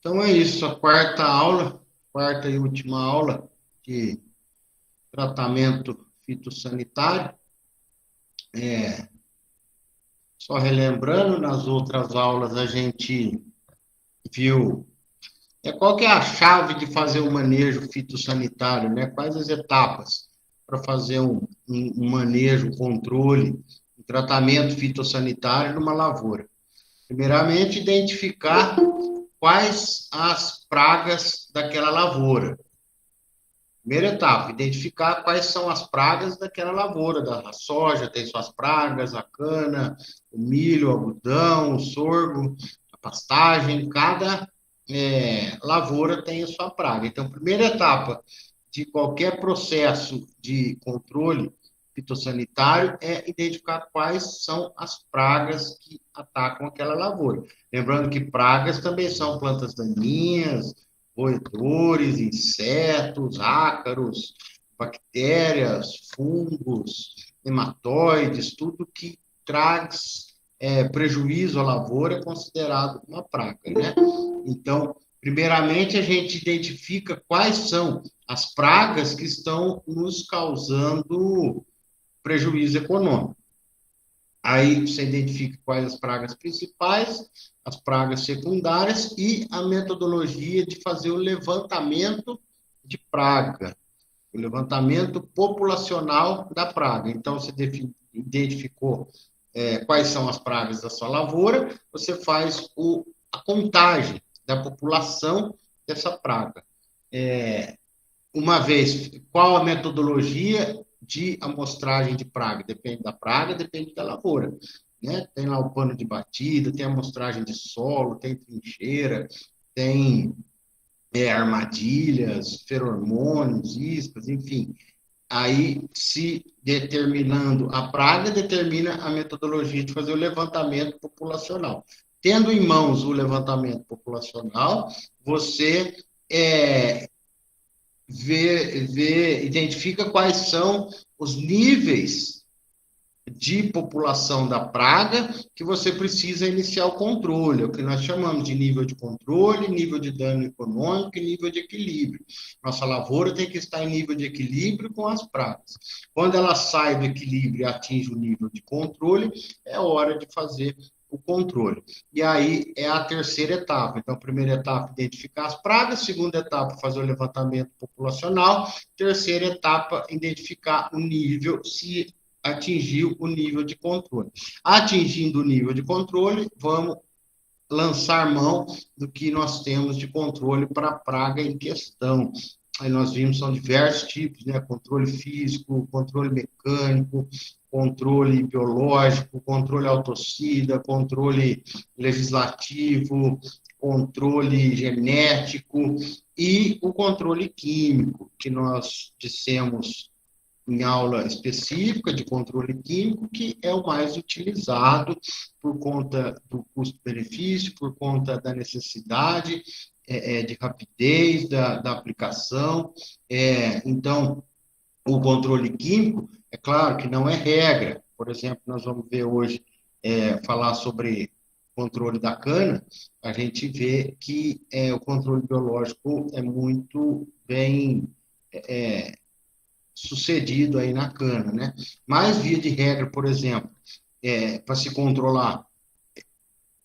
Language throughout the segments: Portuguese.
Então é isso, a quarta e última aula de tratamento fitossanitário. Só relembrando, nas outras aulas a gente viu qual que é a chave de fazer o manejo fitossanitário, né? Quais as etapas para fazer um manejo, controle, um tratamento fitossanitário numa lavoura. Primeiramente, identificar quais as pragas daquela lavoura. Primeira etapa, identificar quais são as pragas daquela lavoura. A soja tem suas pragas, a cana, o milho, o algodão, o sorgo, a pastagem, cada lavoura tem a sua praga. Então, primeira etapa de qualquer processo de controle fitossanitário é identificar quais são as pragas que atacam aquela lavoura. Lembrando que pragas também são plantas daninhas, roedores, insetos, ácaros, bactérias, fungos, nematóides, tudo que traz prejuízo à lavoura é considerado uma praga, né? Então, primeiramente, a gente identifica quais são as pragas que estão nos causando prejuízo econômico. Aí você identifica quais as pragas principais, as pragas secundárias e a metodologia de fazer o levantamento de praga, o levantamento populacional da praga. Então, você identificou quais são as pragas da sua lavoura, você faz a contagem da população dessa praga. Uma vez, qual a metodologia de amostragem de praga? Depende da praga, depende da lavoura. Né? Tem lá o pano de batida, tem amostragem de solo, tem trincheira, tem armadilhas, feromônios, iscas, enfim. Aí, se determinando a praga, determina a metodologia de fazer o levantamento populacional. Tendo em mãos o levantamento populacional, você identifica quais são os níveis de população da praga que você precisa iniciar o controle, é o que nós chamamos de nível de controle, nível de dano econômico e nível de equilíbrio. Nossa lavoura tem que estar em nível de equilíbrio com as pragas. Quando ela sai do equilíbrio e atinge o nível de controle, é hora de fazer o controle. E aí é a terceira etapa. Então, primeira etapa, identificar as pragas. Segunda etapa, fazer o levantamento populacional. Terceira etapa, identificar o nível, se atingiu o nível de controle. Atingindo o nível de controle, vamos lançar mão do que nós temos de controle para a praga em questão. Aí nós vimos, são diversos tipos, né? Controle físico, controle mecânico, controle biológico, controle autocida, controle legislativo, controle genético e o controle químico, que nós dissemos em aula específica de controle químico, que é o mais utilizado por conta do custo-benefício, por conta da necessidade de rapidez da aplicação. Então, o controle químico, é claro que não é regra. Por exemplo, nós vamos ver hoje, falar sobre controle da cana, a gente vê que o controle biológico é muito bem sucedido aí na cana, né? Mas, via de regra, por exemplo, para se controlar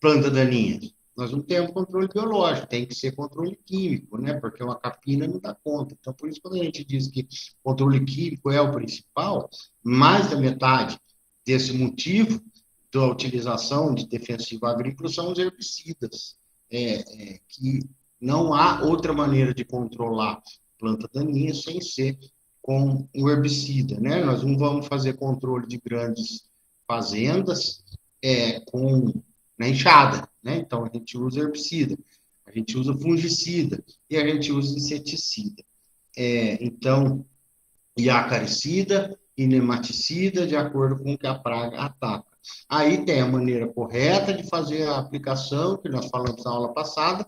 planta daninha, nós não temos controle biológico, tem que ser controle químico, né? Porque uma capina não dá conta. Então, por isso, quando a gente diz que controle químico é o principal, mais da metade desse motivo da utilização de defensivo agrícola são os herbicidas, que não há outra maneira de controlar planta daninha sem ser com o herbicida, né? Nós não vamos fazer controle de grandes fazendas na enxada, né? Então, a gente usa herbicida, a gente usa fungicida e a gente usa inseticida. Então, e acaricida e nematicida, de acordo com o que a praga ataca. Aí tem a maneira correta de fazer a aplicação, que nós falamos na aula passada,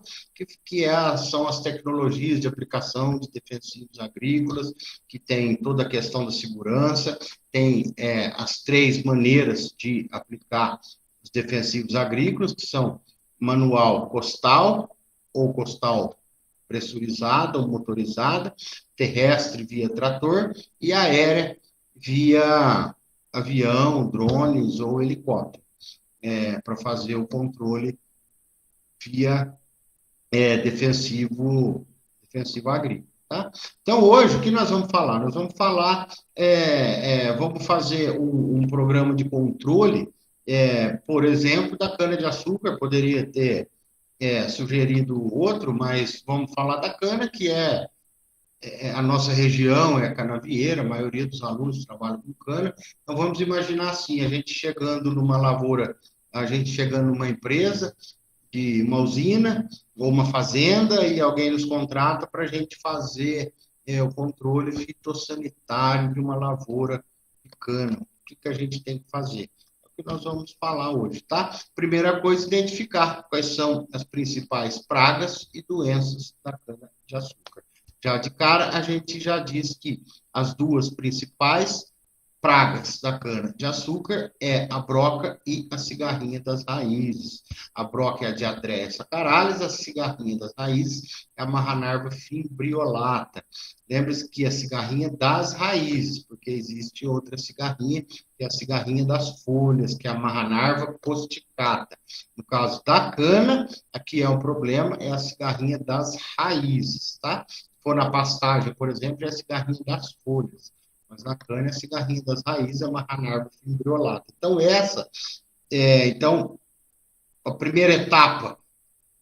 são as tecnologias de aplicação de defensivos agrícolas, que tem toda a questão da segurança, tem as 3 maneiras de aplicar os defensivos agrícolas, que são manual costal, ou costal pressurizada ou motorizada, terrestre via trator e aérea via avião, drones ou helicóptero, para fazer o controle via defensivo agrícola. Tá? Então, hoje, o que nós vamos falar? Nós vamos falar, vamos fazer um programa de controle, por exemplo, da cana-de-açúcar, poderia ter sugerido outro, mas vamos falar da cana, que a nossa região é canavieira, a maioria dos alunos trabalham com cana. Então, vamos imaginar assim, a gente chegando numa lavoura, a gente chegando numa empresa, de uma usina ou uma fazenda e alguém nos contrata para a gente fazer o controle fitossanitário de uma lavoura de cana. O que a gente tem que fazer? É o que nós vamos falar hoje, tá? Primeira coisa, identificar quais são as principais pragas e doenças da cana-de-açúcar. Já de cara, a gente já diz que as duas principais pragas da cana-de-açúcar é a broca e a cigarrinha das raízes. A broca é a Diadreia sacaralis, a cigarrinha das raízes é a Marranarva fimbriolata. Lembre-se que a cigarrinha das raízes, porque existe outra cigarrinha, que é a cigarrinha das folhas, que é a Marranarva posticata. No caso da cana, aqui é um problema, é a cigarrinha das raízes, tá? Se for na pastagem, por exemplo, é a cigarrinha das folhas. Mas na cana, a cigarrinha das raízes é uma Marranarva fimbriolata. Então, a primeira etapa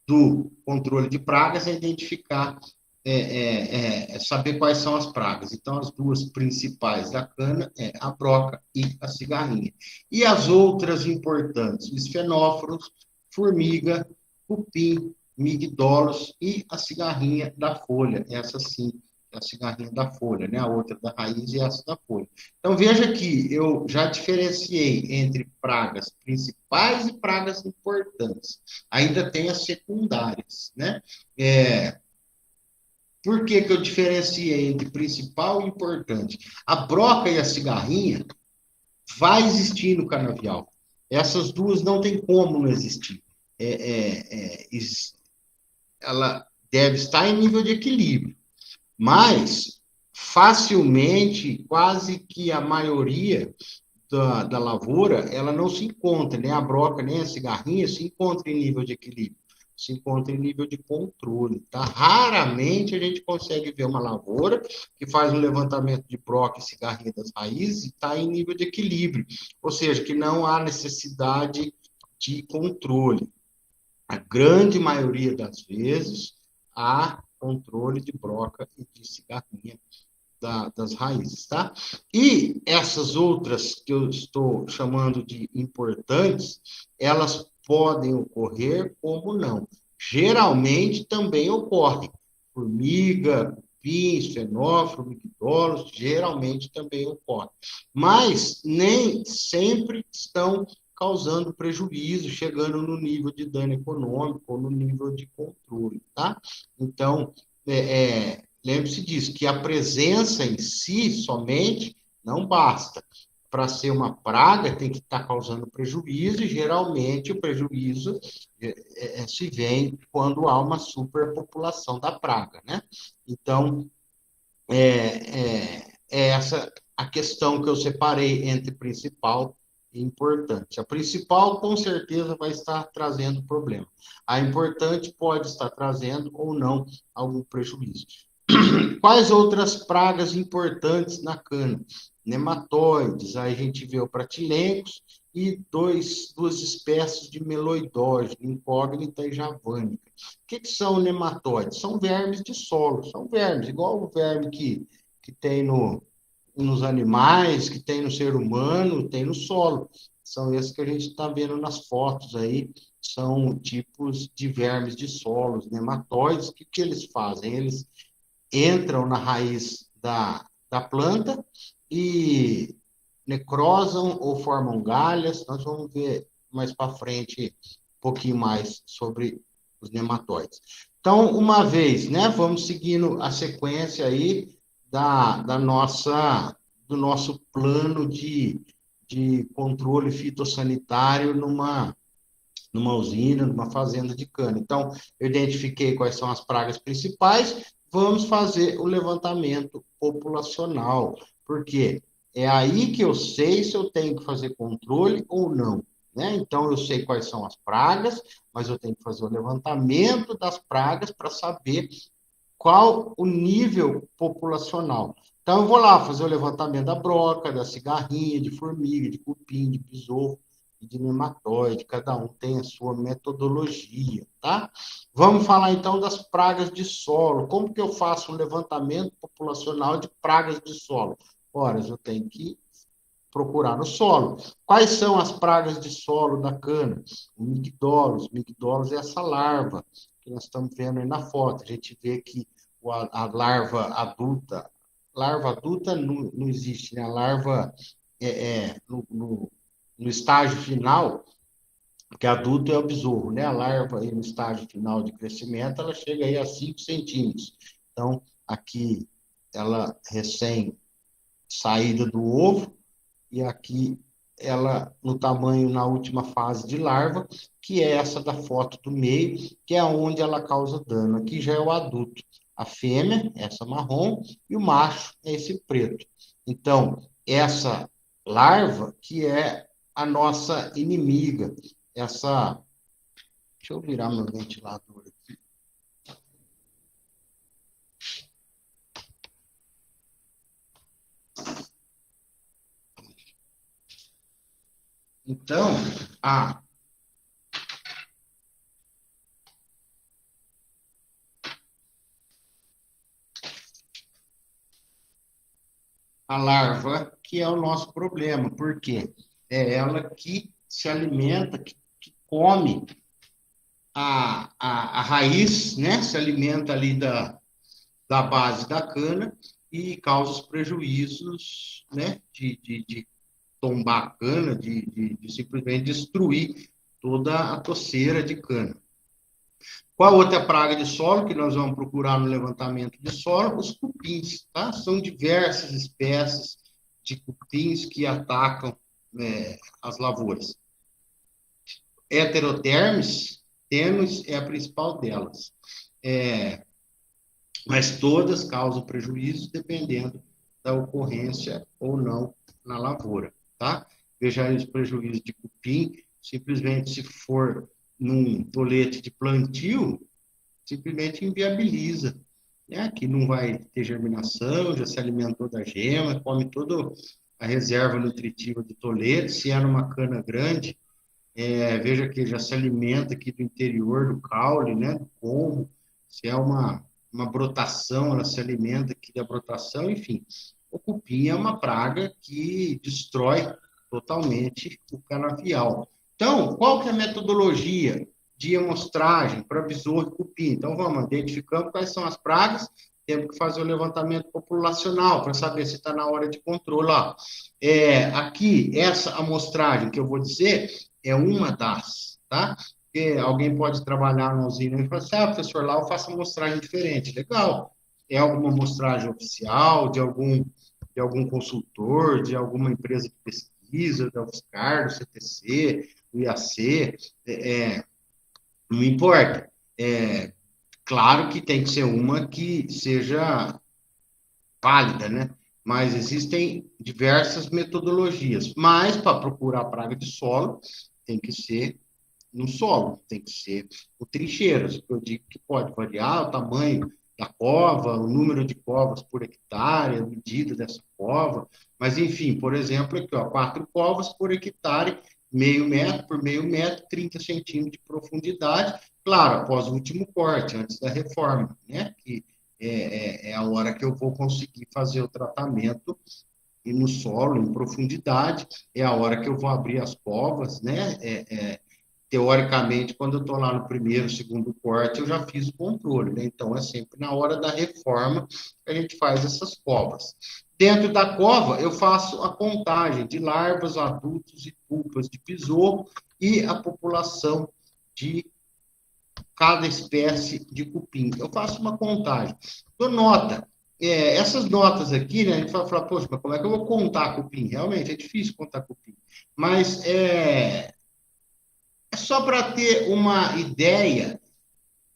do controle de pragas é identificar, saber quais são as pragas. Então, as duas principais da cana é a broca e a cigarrinha. E as outras importantes, os fenóforos, formiga, cupim, migdolos e a cigarrinha da folha. Essa sim, a cigarrinha da folha, né? A outra da raiz e essa da folha. Então, veja que eu já diferenciei entre pragas principais e pragas importantes. Ainda tem as secundárias, né? Por que eu diferenciei entre principal e importante? A broca e a cigarrinha vai existir no canavial. Essas duas não tem como não existir. Ela deve estar em nível de equilíbrio. Mas, facilmente, quase que a maioria da lavoura, ela não se encontra, nem a broca, nem a cigarrinha, se encontra em nível de equilíbrio, se encontra em nível de controle, tá? Raramente a gente consegue ver uma lavoura que faz um levantamento de broca e cigarrinha das raízes e está em nível de equilíbrio, ou seja, que não há necessidade de controle. A grande maioria das vezes, há controle de broca e de cigarrinha das raízes, tá? E essas outras que eu estou chamando de importantes, elas podem ocorrer como não. Geralmente também ocorrem. Formiga, cupim, fenófilo, migdolos, geralmente também ocorrem. Mas nem sempre estão causando prejuízo, chegando no nível de dano econômico ou no nível de controle, tá? Então, lembre-se disso, que a presença em si somente não basta. Para ser uma praga, tem que estar causando prejuízo, e geralmente o prejuízo se vem quando há uma superpopulação da praga, né? Então, essa a questão que eu separei entre principal importante. A principal, com certeza, vai estar trazendo problema. A importante pode estar trazendo ou não algum prejuízo. Quais outras pragas importantes na cana? Nematóides, aí a gente vê o pratilencos e duas espécies de meloidógeno, incógnita e javânica. O que são nematóides? São vermes de solo, são vermes, igual o verme que tem nos animais, que tem no ser humano, tem no solo. São esses que a gente está vendo nas fotos aí, são tipos de vermes de solos, nematóides. O que eles fazem? Eles entram na raiz da planta e necrosam ou formam galhas. Nós vamos ver mais para frente um pouquinho mais sobre os nematóides. Então, uma vez, né, vamos seguindo a sequência aí do nosso plano de controle fitossanitário numa usina, numa fazenda de cana. Então, eu identifiquei quais são as pragas principais, vamos fazer o levantamento populacional, porque é aí que eu sei se eu tenho que fazer controle ou não, né? Então, eu sei quais são as pragas, mas eu tenho que fazer o levantamento das pragas para saber qual o nível populacional. Então, eu vou lá fazer o levantamento da broca, da cigarrinha, de formiga, de cupim, de besouro e de nematóide. Cada um tem a sua metodologia, tá? Vamos falar, então, das pragas de solo. Como que eu faço o levantamento populacional de pragas de solo? Ora, eu tenho que procurar no solo. Quais são as pragas de solo da cana? O migdolos. O migdolos é essa larva que nós estamos vendo aí na foto. A gente vê que a larva adulta não existe, né? A larva no estágio final, que adulto é o besouro, né? A larva aí no estágio final de crescimento, ela chega aí a 5 centímetros. Então, aqui, ela recém saída do ovo, e aqui ela no tamanho na última fase de larva, que é essa da foto do meio, que é onde ela causa dano. Aqui já é o adulto. A fêmea, essa marrom, e o macho é esse preto. Então, essa larva que é a nossa inimiga, essa... Deixa eu virar meu ventilador aqui. Então, a larva que é o nosso problema, porque é ela que se alimenta, que come a raiz, né? Se alimenta ali da base da cana e causa os prejuízos, né? De tombar a cana, de simplesmente destruir toda a toceira de cana. Qual outra praga de solo que nós vamos procurar no levantamento de solo? Os cupins, tá? São diversas espécies de cupins que atacam as lavouras. Heterotermes, tênus é a principal delas. Mas todas causam prejuízo dependendo da ocorrência ou não na lavoura, tá? Veja aí os prejuízos de cupim, simplesmente se for num tolete de plantio, simplesmente inviabiliza, né? Que não vai ter germinação, já se alimentou da gema, come toda a reserva nutritiva do tolete, se é numa cana grande, veja que já se alimenta aqui do interior do caule, né? Do colmo, se é uma brotação, ela se alimenta aqui da brotação, enfim. O cupim é uma praga que destrói totalmente o canavial. Então, qual que é a metodologia de amostragem para besouro e cupim? Então, vamos identificando quais são as pragas, temos que fazer o levantamento populacional para saber se está na hora de controle. Aqui, essa amostragem que eu vou dizer é uma das, tá? Porque alguém pode trabalhar na usina e falar assim, professor, lá eu faço amostragem diferente. Legal. É alguma amostragem oficial, de algum consultor, de alguma empresa de pesquisa, da UFSCar, do CTC, do IAC, não importa. Claro que tem que ser uma que seja válida, né? Mas existem diversas metodologias. Mas, para procurar praga de solo, tem que ser no solo, tem que ser o trincheiras. Eu digo que pode variar o tamanho da cova, o número de covas por hectare, a medida dessa cova, mas enfim, por exemplo, aqui, 4 covas por hectare, meio metro por meio metro, 30 centímetros de profundidade, claro, após o último corte, antes da reforma, né? Que é a hora que eu vou conseguir fazer o tratamento e no solo, em profundidade, é a hora que eu vou abrir as covas, né? Teoricamente, quando eu estou lá no primeiro, segundo corte, eu já fiz o controle, né? Então, é sempre na hora da reforma que a gente faz essas covas. Dentro da cova, eu faço a contagem de larvas, adultos e pulpas de besouro e a população de cada espécie de cupim. Eu faço uma contagem. Dou nota. Essas notas aqui, né, a gente vai falar, poxa, mas como é que eu vou contar cupim? Realmente, é difícil contar cupim. Mas É só para ter uma ideia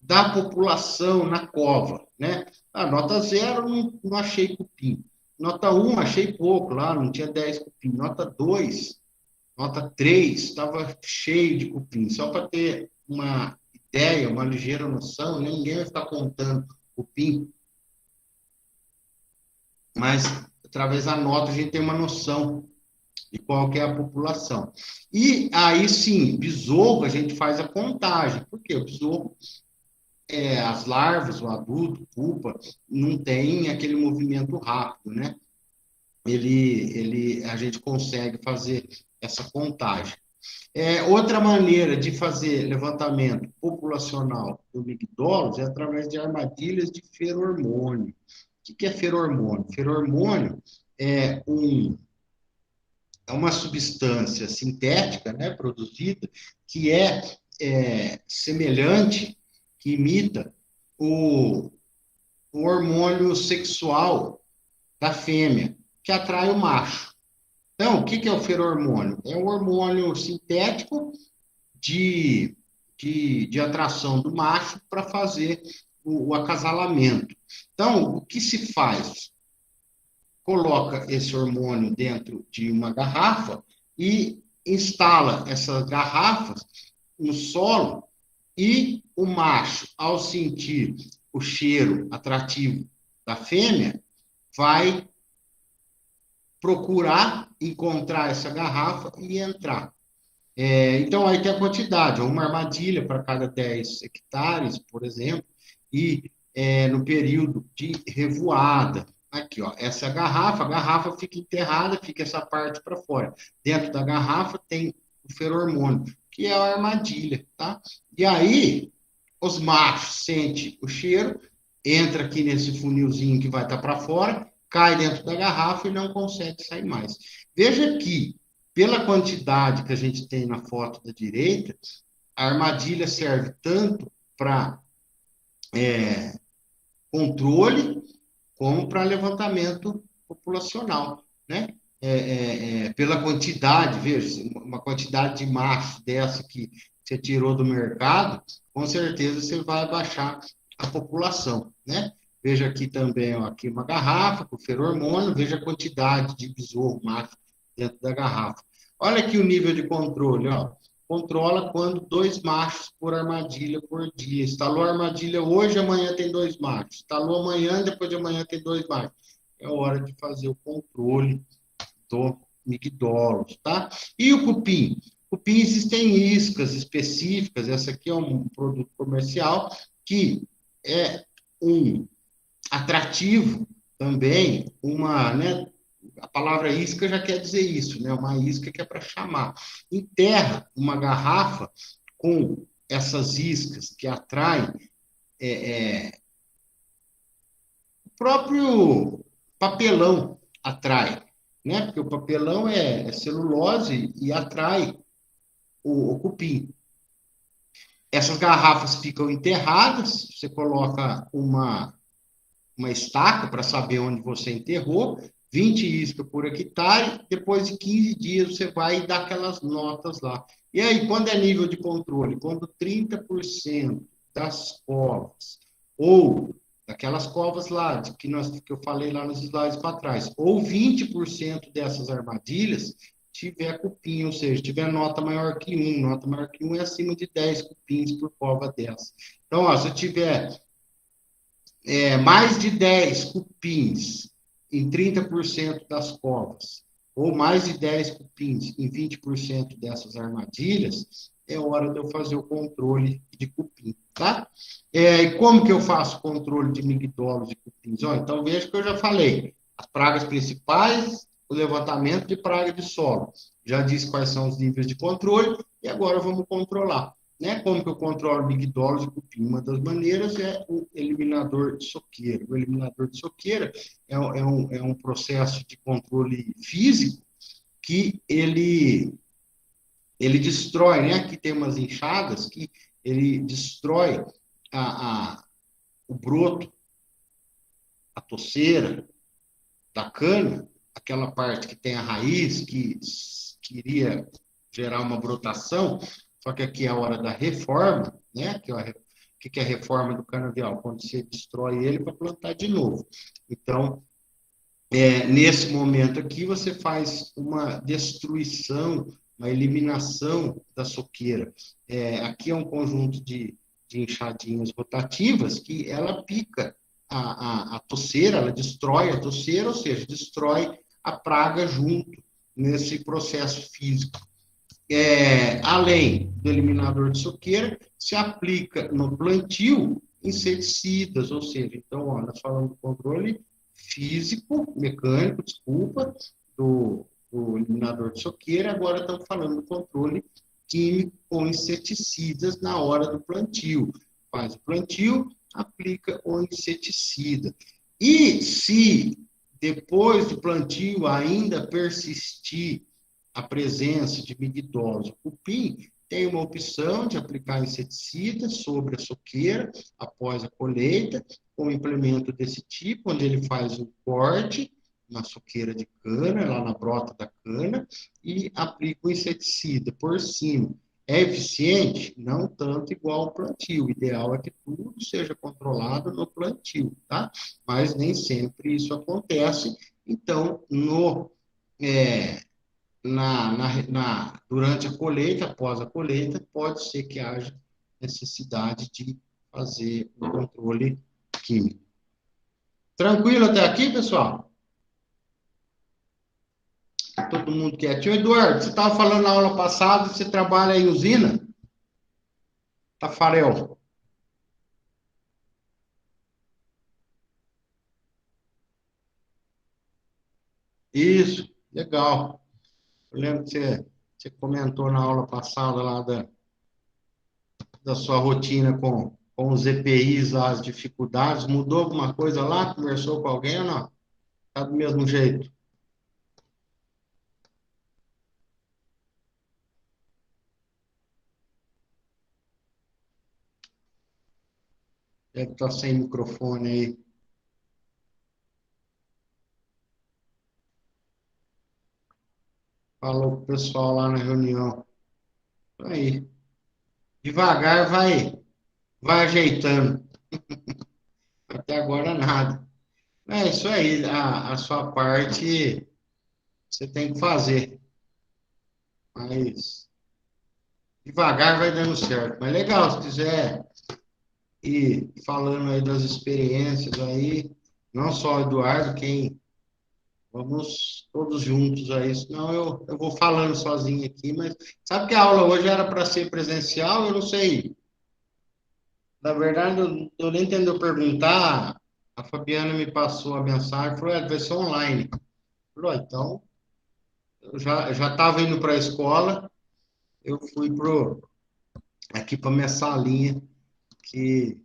da população na cova, né? A nota 0, não achei cupim. Nota 1, achei pouco lá, não tinha 10 cupim. Nota 2, nota 3, estava cheio de cupim. Só para ter uma ideia, uma ligeira noção, né? Ninguém vai ficar contando cupim, mas através da nota a gente tem uma noção de qual que é a população. E aí sim, besouro, a gente faz a contagem. Por quê? O besouro, as larvas, o adulto, pupa, não tem aquele movimento rápido, né? A gente consegue fazer essa contagem. Outra maneira de fazer levantamento populacional do migdólus é através de armadilhas de feromônio. O que é feromônio? Feromônio é uma substância sintética, né, produzida, que é semelhante, que imita o, o hormônio sexual da fêmea, que atrai o macho. Então, o que é o feromônio? É um hormônio sintético de atração do macho para fazer o acasalamento. Então, o que se faz? Coloca esse hormônio dentro de uma garrafa e instala essas garrafas no solo e o macho, ao sentir o cheiro atrativo da fêmea, vai procurar encontrar essa garrafa e entrar. Então, aí tem a quantidade, uma armadilha para cada 10 hectares, por exemplo, e no período de revoada. Aqui, ó, essa garrafa, a garrafa fica enterrada, fica essa parte para fora. Dentro da garrafa tem o feromônio, que é a armadilha, tá? E aí, os machos sentem o cheiro, entra aqui nesse funilzinho que vai estar para fora, cai dentro da garrafa e não consegue sair mais. Veja que, pela quantidade que a gente tem na foto da direita, a armadilha serve tanto para controle como para levantamento populacional, né? Pela quantidade, veja, uma quantidade de machos dessa que você tirou do mercado, com certeza você vai baixar a população, né? Veja aqui também, ó, aqui uma garrafa com feromônio, veja a quantidade de besouro macho dentro da garrafa. Olha aqui o nível de controle, ó. Controla quando 2 machos por armadilha por dia. Instalou a armadilha hoje, amanhã tem 2 machos. Instalou amanhã, depois de amanhã tem 2 machos. É hora de fazer o controle do migdólus, tá? E o cupim? Cupim existem iscas específicas. Essa aqui é um produto comercial que é um atrativo também, né? A palavra isca já quer dizer isso, né? Uma isca que é para chamar. Enterra uma garrafa com essas iscas que atraem o próprio papelão atrai, né? Porque o papelão é celulose e atrai o cupim. Essas garrafas ficam enterradas, você coloca uma estaca para saber onde você enterrou, 20 iscas por hectare, depois de 15 dias você vai dar aquelas notas lá. E aí, quando é nível de controle? Quando 30% das covas, ou daquelas covas lá, que eu falei lá nos slides para trás, ou 20% dessas armadilhas tiver cupim, ou seja, tiver nota maior que 1, nota maior que 1 é acima de 10 cupins por cova dessa. Então, ó, se eu tiver mais de 10 cupins em 30% das covas, ou mais de 10 cupins em 20% dessas armadilhas, é hora de eu fazer o controle de cupim, tá? E como que eu faço o controle de migdólus e cupins? Então, veja que eu já falei. As pragas principais, o levantamento de praga de solo. Já disse quais são os níveis de controle, e agora vamos controlar. Né? Como que eu controlo migdólus e cupim? Uma das maneiras é o eliminador de soqueira. O eliminador de soqueira é um processo de controle físico que ele destrói, né? Aqui tem umas enxadas que ele destrói o broto, a toceira da cana, aquela parte que tem a raiz, que iria gerar uma brotação, Só que aqui é a hora da reforma, né? O que é a reforma do canavial? Quando você destrói ele para plantar de novo. Então, nesse momento aqui, você faz uma destruição, uma eliminação da soqueira. Aqui é um conjunto de enxadinhas rotativas que ela pica a toceira, ela destrói a toceira, ou seja, destrói a praga junto nesse processo físico. Além do eliminador de soqueira, se aplica no plantio inseticidas, ou seja, então, nós falamos do controle físico, mecânico, desculpa, do eliminador de soqueira, agora estamos falando do controle químico com inseticidas na hora do plantio. Faz o plantio, aplica o inseticida. E se depois do plantio ainda persistir a presença de migdose e cupim, tem uma opção de aplicar inseticida sobre a soqueira após a colheita, com um implemento desse tipo, onde ele faz um corte na soqueira de cana, lá na brota da cana, e aplica o inseticida por cima. É eficiente? Não tanto igual ao plantio. O ideal é que tudo seja controlado no plantio, tá? Mas nem sempre isso acontece. Então, durante a colheita, após a colheita, pode ser que haja necessidade de fazer um controle químico. Tranquilo até aqui, pessoal? Todo mundo quietinho. Eduardo, você estava falando na aula passada, você trabalha em usina? Tafarel. Isso, legal. Eu lembro que você comentou na aula passada lá da sua rotina com os EPIs, lá, as dificuldades. Mudou alguma coisa lá? Conversou com alguém ou não? Está do mesmo jeito? Deve estar sem microfone aí. Falou com o pessoal lá na reunião. Aí. Devagar vai ajeitando. Até agora nada. É isso aí. A sua parte você tem que fazer. Mas devagar vai dando certo. Mas legal, se quiser ir falando aí das experiências aí, não só o Eduardo, vamos todos juntos aí, senão eu vou falando sozinho aqui, mas sabe que a aula hoje era para ser presencial? Eu não sei. Na verdade, eu nem entendeu perguntar, a Fabiana me passou a mensagem, falou, vai ser online. Falou, então, eu já estava indo para a escola, eu fui aqui para minha salinha, que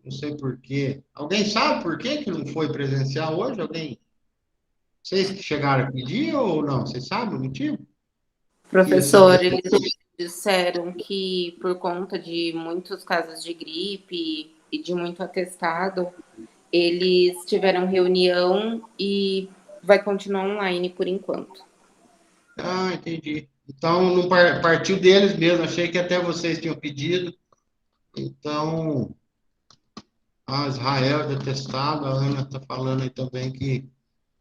não sei por quê. Alguém sabe por quê que não foi presencial hoje? Alguém? Vocês que chegaram a pedir ou não? Vocês sabem o motivo? Que ia ser Professor, virtual? eles disseram que por conta de muitos casos de gripe e de muito atestado, eles tiveram reunião e vai continuar online por enquanto. Ah, entendi. Então, não partiu deles mesmo. Achei que até vocês tinham pedido. Então, Israel detestado, a Ana está falando aí também que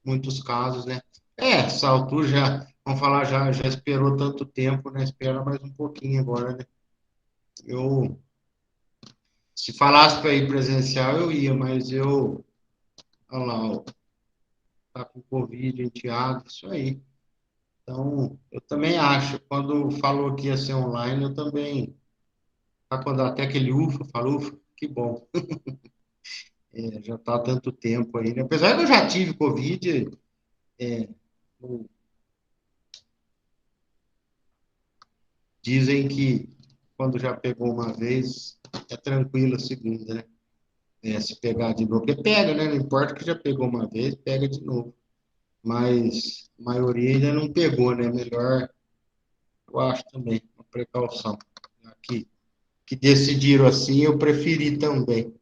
muitos casos, né? Essa altura já, vamos falar, já esperou tanto tempo, né? Espera mais um pouquinho agora, né? Eu, se falasse para ir presencial, eu ia, mas olha lá, ó, tá com Covid, enteado, isso aí. Então, eu também acho, quando falou que ia ser online, eu também, tá quando até aquele ufa, falou, ufa, que bom. Já tá há tanto tempo aí, né? Apesar que eu já tive Covid, o- dizem que quando já pegou uma vez, é tranquilo a segunda, né? Se pegar de novo, porque pega, né? Não importa que já pegou uma vez, pega de novo. Mas a maioria ainda não pegou, né? Melhor, eu acho também, uma precaução. Que decidiram assim, eu preferi também.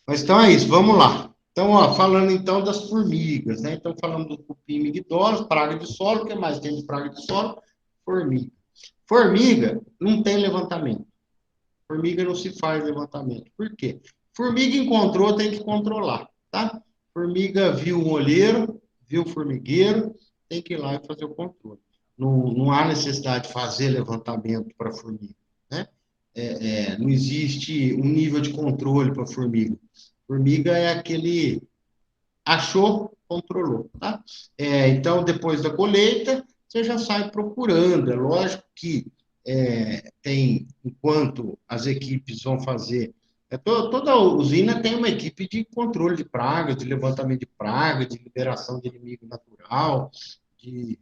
Mas então é isso, vamos lá. Então, ó, falando então das formigas, né? Então, falando do cupim migdose, praga de solo, o que mais tem de praga de solo? Formiga. Formiga não tem levantamento. Formiga não se faz levantamento. Por quê? Formiga encontrou, tem que controlar, tá? Formiga viu um olheiro, viu o formigueiro, tem que ir lá e fazer o controle. Não há necessidade de fazer levantamento para formiga, né? Não existe um nível de controle para formiga. Formiga é aquele achou, controlou, tá? Então, depois da colheita, você já sai procurando. É lógico que tem, enquanto as equipes vão fazer. Toda usina tem uma equipe de controle de pragas, de levantamento de praga, de liberação de inimigo natural, de,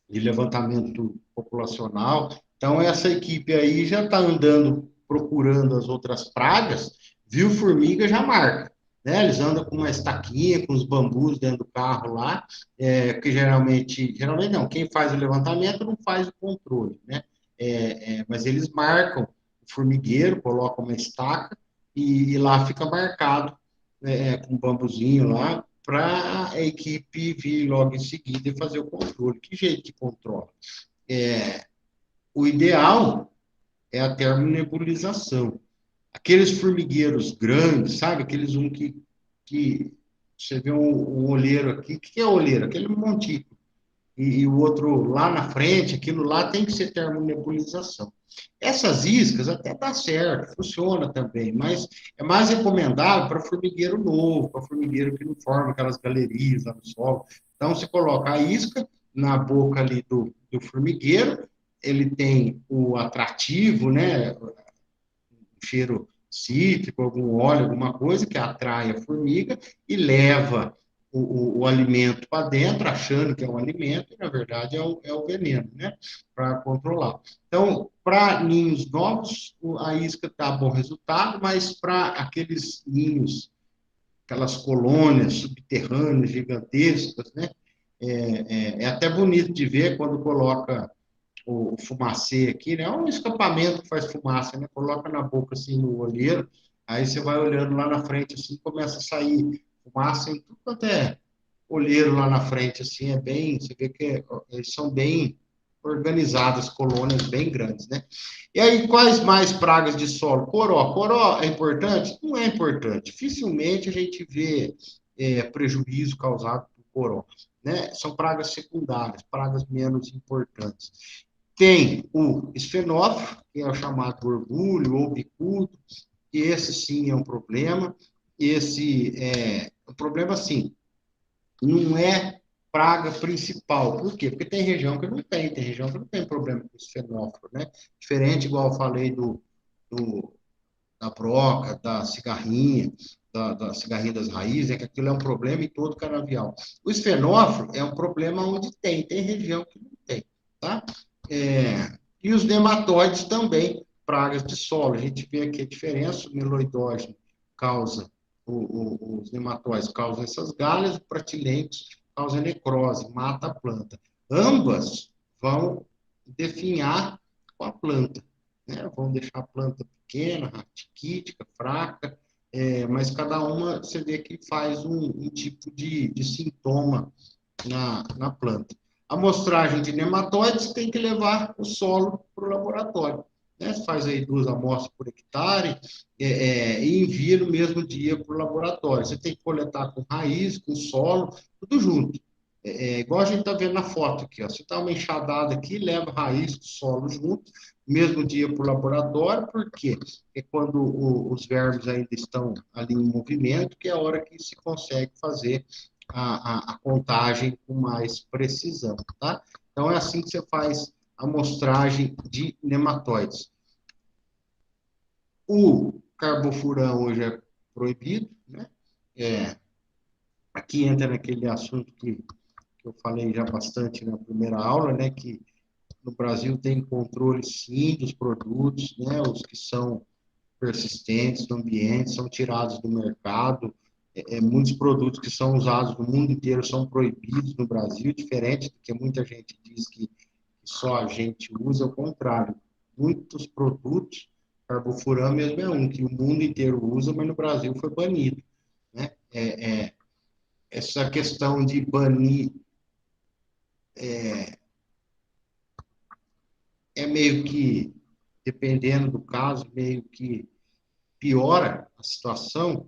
de levantamento populacional. Então, essa equipe aí já está andando procurando as outras pragas, viu formiga, já marca. Né? Eles andam com uma estaquinha, com os bambus dentro do carro lá, que geralmente não, quem faz o levantamento não faz o controle, né? Mas eles marcam o formigueiro, colocam uma estaca e lá fica marcado com um bambuzinho lá, para a equipe vir logo em seguida e fazer o controle. Que jeito que controla? O ideal é a termonebulização. Aqueles formigueiros grandes, sabe? Aqueles que você vê um olheiro aqui. O que é olheiro? Aquele montinho e o outro lá na frente, aquilo lá tem que ser termonebulização. Essas iscas até dá certo, funciona também, mas é mais recomendável para formigueiro novo, para formigueiro que não forma aquelas galerias lá no solo. Então, você coloca a isca na boca ali do formigueiro, ele tem o atrativo, né, o cheiro cítrico, algum óleo, alguma coisa que atrai a formiga e leva o alimento para dentro, achando que é um alimento, e na verdade é o veneno, né? Para controlar. Então, para ninhos novos, a isca dá bom resultado, mas para aqueles ninhos, aquelas colônias subterrâneas gigantescas, né? É até bonito de ver quando coloca o fumacê aqui, né? É um escapamento que faz fumaça, né? Coloca na boca, assim, no olheiro, aí você vai olhando lá na frente, assim, começa a sair fumaça em tudo quanto é olheiro lá na frente, assim, você vê que eles são bem organizadas, colônias bem grandes, né? E aí, quais mais pragas de solo? Coró. Coró é importante? Não é importante. Dificilmente a gente vê prejuízo causado por coró, né? São pragas secundárias, pragas menos importantes. Tem o esfenófilo, que é o chamado orgulho ou bicudo, que esse sim é um problema. Esse é um problema, sim, não é praga principal. Por quê? Porque tem região que não tem região que não tem problema com esfenófilo, né? Diferente, igual eu falei da broca, da cigarrinha, da cigarrinha das raízes, que aquilo é um problema em todo canavial. O esfenófilo é um problema onde tem região que não tem, tá? E os nematóides também, pragas de solo. A gente vê aqui a diferença, o meloidógeno causa, os nematóides causam essas galhas, o pratilentes causa necrose, mata a planta. Ambas vão definhar com a planta, né? Vão deixar a planta pequena, raquítica, fraca, mas cada uma você vê que faz um tipo de sintoma na planta. A amostragem de nematóides tem que levar o solo para o laboratório. Né? Você faz aí 2 amostras por hectare e envia no mesmo dia para o laboratório. Você tem que coletar com raiz, com solo, tudo junto. Igual a gente está vendo na foto aqui. Ó. Você dá uma enxadada aqui, leva raiz, solo junto, mesmo dia para o laboratório, por quê? Porque quando os vermes ainda estão ali em movimento, que é a hora que se consegue fazer a contagem com mais precisão, tá? Então, é assim que você faz a amostragem de nematóides. O carbofurão hoje é proibido, né? Aqui entra naquele assunto que eu falei já bastante na primeira aula, né? Que no Brasil tem controle, sim, dos produtos, né? Os que são persistentes no ambiente são tirados do mercado. Muitos produtos que são usados no mundo inteiro são proibidos no Brasil, diferente do que muita gente diz que só a gente usa, ao contrário. Muitos produtos, carbofuran mesmo é um, que o mundo inteiro usa, mas no Brasil foi banido. Né? Essa questão de banir é meio que, dependendo do caso, meio que piora a situação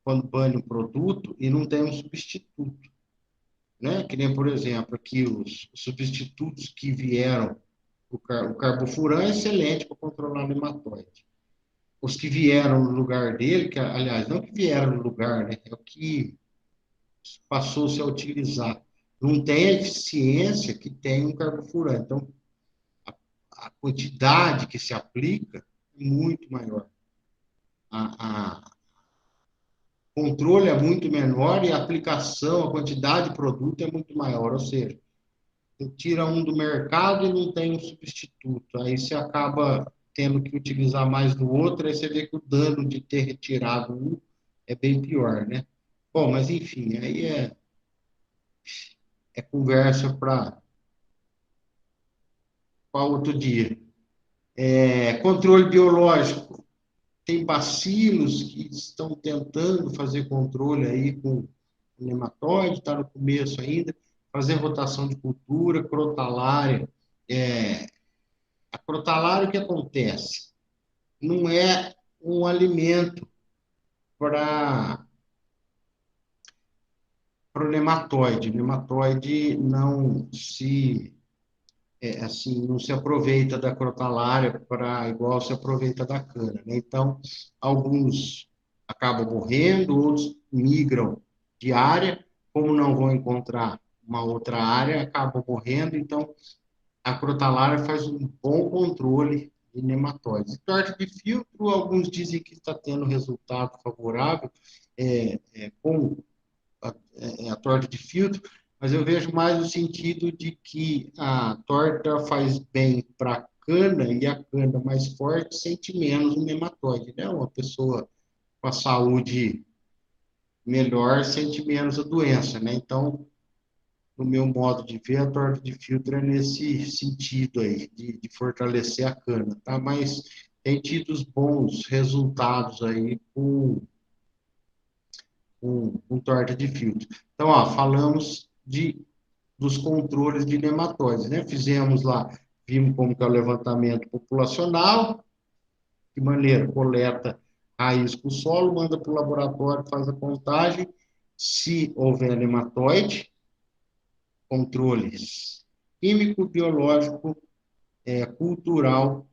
quando bane um produto e não tem um substituto, né? Que nem, por exemplo, aqui os substitutos que vieram, o carbofuran é excelente para controlar nematóide. Os que vieram no lugar dele, que, aliás, não que vieram no lugar, né? É o que passou-se a utilizar. Não tem a eficiência que tem um carbofuran. Então, a quantidade que se aplica é muito maior. A controle é muito menor e a aplicação, a quantidade de produto é muito maior. Ou seja, você tira um do mercado e não tem um substituto. Aí você acaba tendo que utilizar mais do outro, aí você vê que o dano de ter retirado um é bem pior, né? Bom, mas enfim, aí é conversa para outro dia. Controle biológico. Tem bacilos que estão tentando fazer controle aí com o nematóide, está no começo ainda, fazer rotação de cultura, crotalária. A crotalária, o que acontece? Não é um alimento para o nematóide. O nematóide não se aproveita da crotalária para igual se aproveita da cana, né? Então, alguns acabam morrendo, outros migram de área, como não vão encontrar uma outra área, acabam morrendo. Então, a crotalária faz um bom controle de nematóides. Torta de filtro, alguns dizem que está tendo resultado favorável com a torta de filtro, mas eu vejo mais no sentido de que a torta faz bem para a cana e a cana mais forte sente menos o nematóide, né? Uma pessoa com a saúde melhor sente menos a doença, né? Então, no meu modo de ver, a torta de filtro é nesse sentido aí, de fortalecer a cana, tá? Mas tem tido bons resultados aí com torta de filtro. Então, ó, falamos dos controles de nematóides, né? Fizemos lá, vimos como que é o levantamento populacional, de maneira, coleta raiz com o solo, manda para o laboratório, faz a contagem, se houver nematóide, controles químico, biológico, cultural,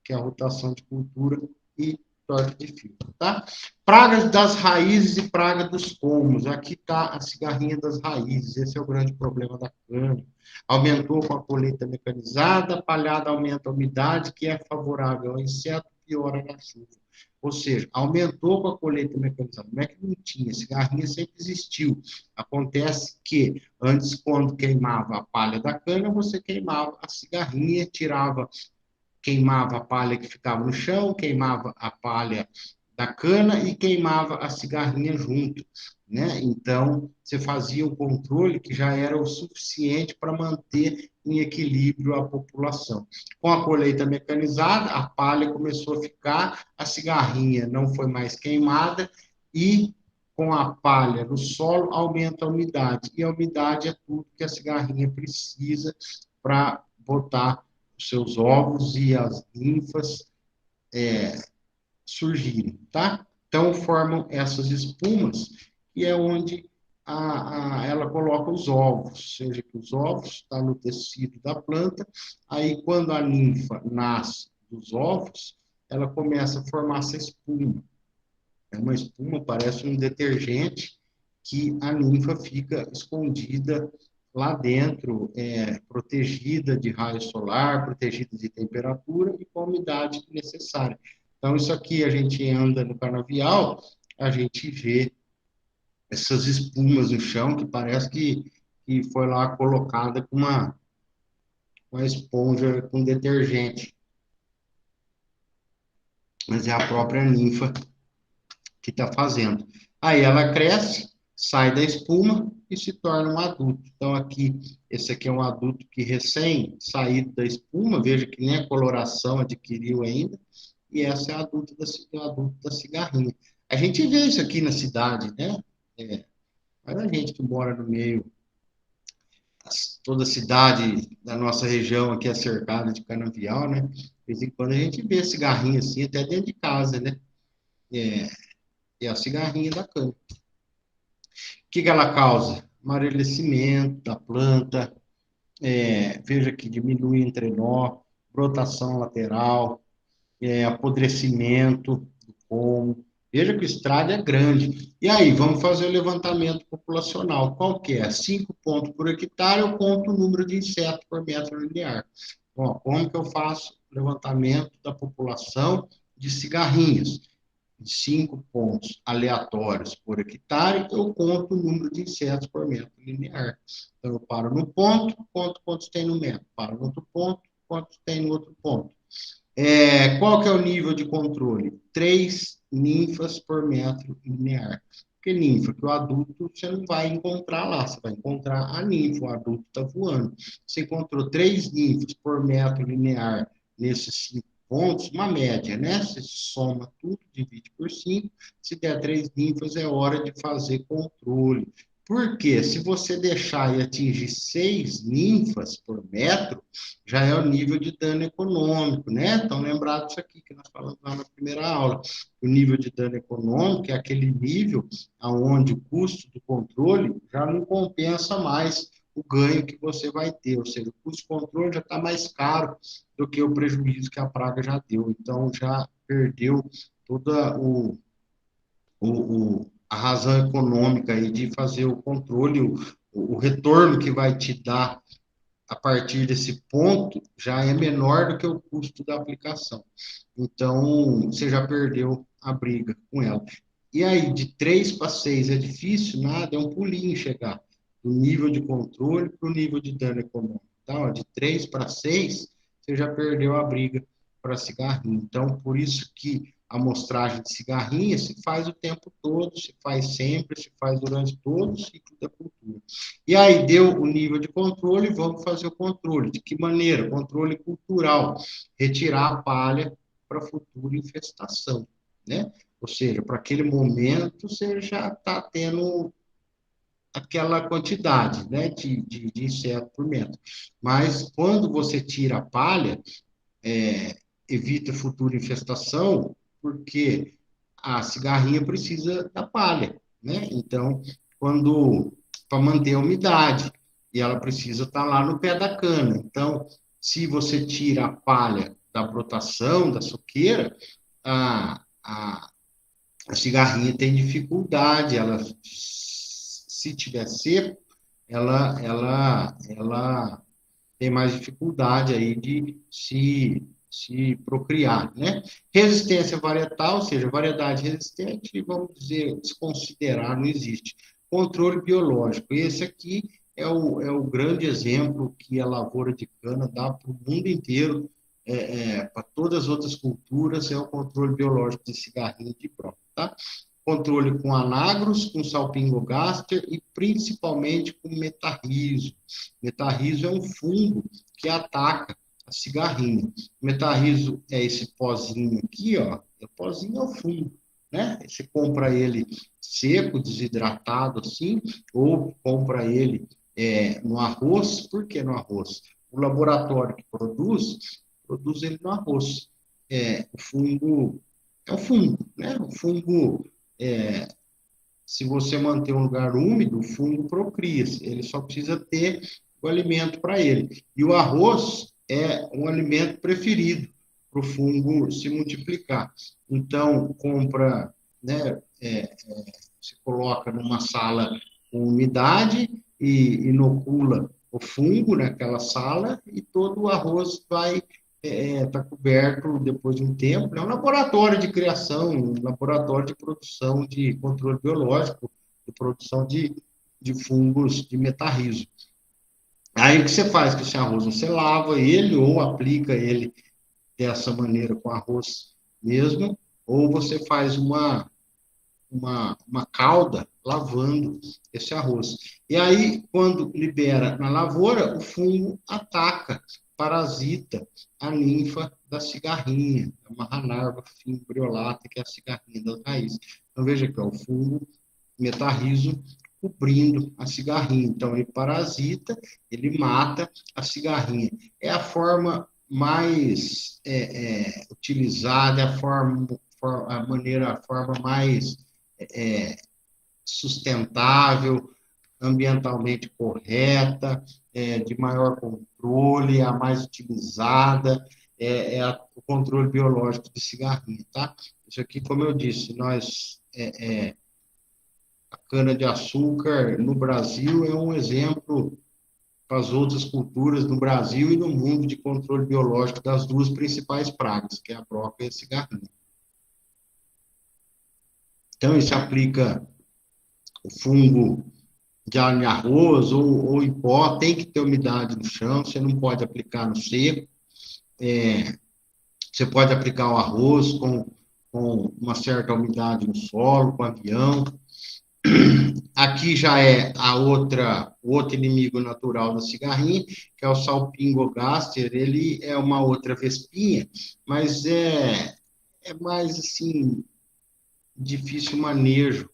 que é a rotação de cultura, e torta de filtro, tá? Pragas das raízes e praga dos pomos. Aqui está a cigarrinha das raízes. Esse é o grande problema da cana. Aumentou com a colheita mecanizada, a palhada aumenta a umidade, que é favorável ao inseto, piora na chuva. Ou seja, aumentou com a colheita mecanizada. Não é que não tinha, cigarrinha sempre existiu. Acontece que antes, quando queimava a palha da cana, você queimava a cigarrinha, queimava a palha que ficava no chão, queimava a palha da cana e queimava a cigarrinha junto, né? Então, você fazia o controle que já era o suficiente para manter em equilíbrio a população. Com a colheita mecanizada, a palha começou a ficar, a cigarrinha não foi mais queimada e com a palha no solo aumenta a umidade. E a umidade é tudo que a cigarrinha precisa para botar os seus ovos e as ninfas surgirem, tá? Então, formam essas espumas, e é onde ela coloca os ovos, seja que os ovos estão no tecido da planta, aí quando a ninfa nasce dos ovos, ela começa a formar essa espuma. É uma espuma, parece um detergente, que a ninfa fica escondida lá dentro, protegida de raio solar, protegida de temperatura e com a umidade necessária. Então, isso aqui a gente anda no canavial, a gente vê essas espumas no chão, que parece que foi lá colocada com uma esponja com detergente. Mas é a própria ninfa que está fazendo. Aí ela cresce, sai da espuma e se torna um adulto. Então, esse aqui é um adulto que recém saído da espuma, veja que nem a coloração adquiriu ainda, e essa é a adulto da cigarrinha. A gente vê isso aqui na cidade, né? Mas a gente que mora no meio toda a cidade da nossa região aqui é cercada de canavial, né? De vez em quando a gente vê cigarrinho assim, até dentro de casa, né? É a cigarrinha da cana. O que ela causa? Amarelecimento da planta, veja que diminui entrenó, brotação lateral, apodrecimento do pomo. Veja que o estrago é grande. E aí, vamos fazer o levantamento populacional. Qual que é? 5 pontos por hectare, eu conto o número de insetos por metro linear. Bom, como que eu faço o levantamento da população de cigarrinhos? 5 pontos aleatórios por hectare, eu conto o número de insetos por metro linear. Então, eu paro no ponto, conto quantos tem no metro. Paro no outro ponto, quantos tem no outro ponto. Qual que é o nível de controle? 3 ninfas por metro linear. Porque ninfa, que o adulto você não vai encontrar lá, você vai encontrar a ninfa, o adulto está voando. Você encontrou 3 ninfas por metro linear nesses 5 pontos, uma média, né? Você soma tudo, divide por 5, se der 3 ninfas, é hora de fazer controle. Porque se você deixar e atingir 6 ninfas por metro, já é o nível de dano econômico, né? Então, lembrado disso aqui que nós falamos lá na primeira aula. O nível de dano econômico é aquele nível onde o custo do controle já não compensa mais o ganho que você vai ter, ou seja, o custo de controle já está mais caro do que o prejuízo que a praga já deu. Então, já perdeu toda a razão econômica aí de fazer o controle, o retorno que vai te dar a partir desse ponto já é menor do que o custo da aplicação. Então, você já perdeu a briga com ela. E aí, de 3 para 6 é difícil? Nada, é um pulinho chegar do nível de controle para o nível de dano econômico. Então, de 3 para 6, você já perdeu a briga para cigarrinho. Então, por isso que a amostragem de cigarrinha se faz o tempo todo, se faz sempre, se faz durante todo o ciclo da cultura. E aí, deu o nível de controle, vamos fazer o controle. De que maneira? Controle cultural. Retirar a palha para futura infestação, né? Ou seja, para aquele momento, você já está tendo aquela quantidade, né, de inseto por metro. Mas, quando você tira a palha, evita futura infestação, porque a cigarrinha precisa da palha, né? Então, para manter a umidade, e ela precisa estar lá no pé da cana. Então, se você tira a palha da brotação, da soqueira, a, a cigarrinha tem dificuldade, ela, se tiver seco, ela tem mais dificuldade aí de se procriar, né? Resistência varietal, ou seja, variedade resistente, vamos dizer, desconsiderar, não existe. Controle biológico, esse aqui é o grande exemplo que a lavoura de cana dá para o mundo inteiro, para todas as outras culturas, é o controle biológico de cigarrinho de prova, tá? Controle com anagros, com salpingogaster e principalmente com metarrizo. Metarrizo é um fungo que ataca a cigarrinha. Metarrizo é esse pozinho aqui, ó. O pozinho é o fungo, né? Você compra ele seco, desidratado assim, ou compra ele no arroz. Por que no arroz? O laboratório que produz ele no arroz. O fungo é o fungo, né? O fungo, se você manter um lugar úmido, o fungo procria, ele só precisa ter o alimento para ele. E o arroz é um alimento preferido para o fungo se multiplicar. Então, compra, né, se coloca numa sala com umidade e inocula o fungo naquela sala e todo o arroz vai estar coberto depois de um tempo. É um laboratório de criação, um laboratório de produção de controle biológico, de produção de fungos de metarrizo. Aí o que você faz com esse arroz? Você lava ele ou aplica ele dessa maneira com arroz mesmo, ou você faz uma calda lavando esse arroz. E aí, quando libera na lavoura, o fungo ataca, parasita a ninfa da cigarrinha, a Marranarva fimbriolata, que é a cigarrinha das raízes. Então, veja aqui, ó, o fungo metarrizo cobrindo a cigarrinha. Então, ele parasita, ele mata a cigarrinha. É a forma mais utilizada, a forma mais sustentável, ambientalmente correta, de maior controle, a mais utilizada, o controle biológico de cigarrinha, tá? Isso aqui, como eu disse, a cana-de-açúcar no Brasil é um exemplo para as outras culturas no Brasil e no mundo de controle biológico das duas principais pragas, que é a broca e a cigarrinha. Então, isso aplica o fungo de arroz ou em pó, tem que ter umidade no chão, você não pode aplicar no seco. Você pode aplicar o arroz com uma certa umidade no solo, com avião. Aqui já é o outro inimigo natural da cigarrinha, que é o Salpingogaster. Ele é uma outra vespinha, mas é mais, assim, difícil manejo,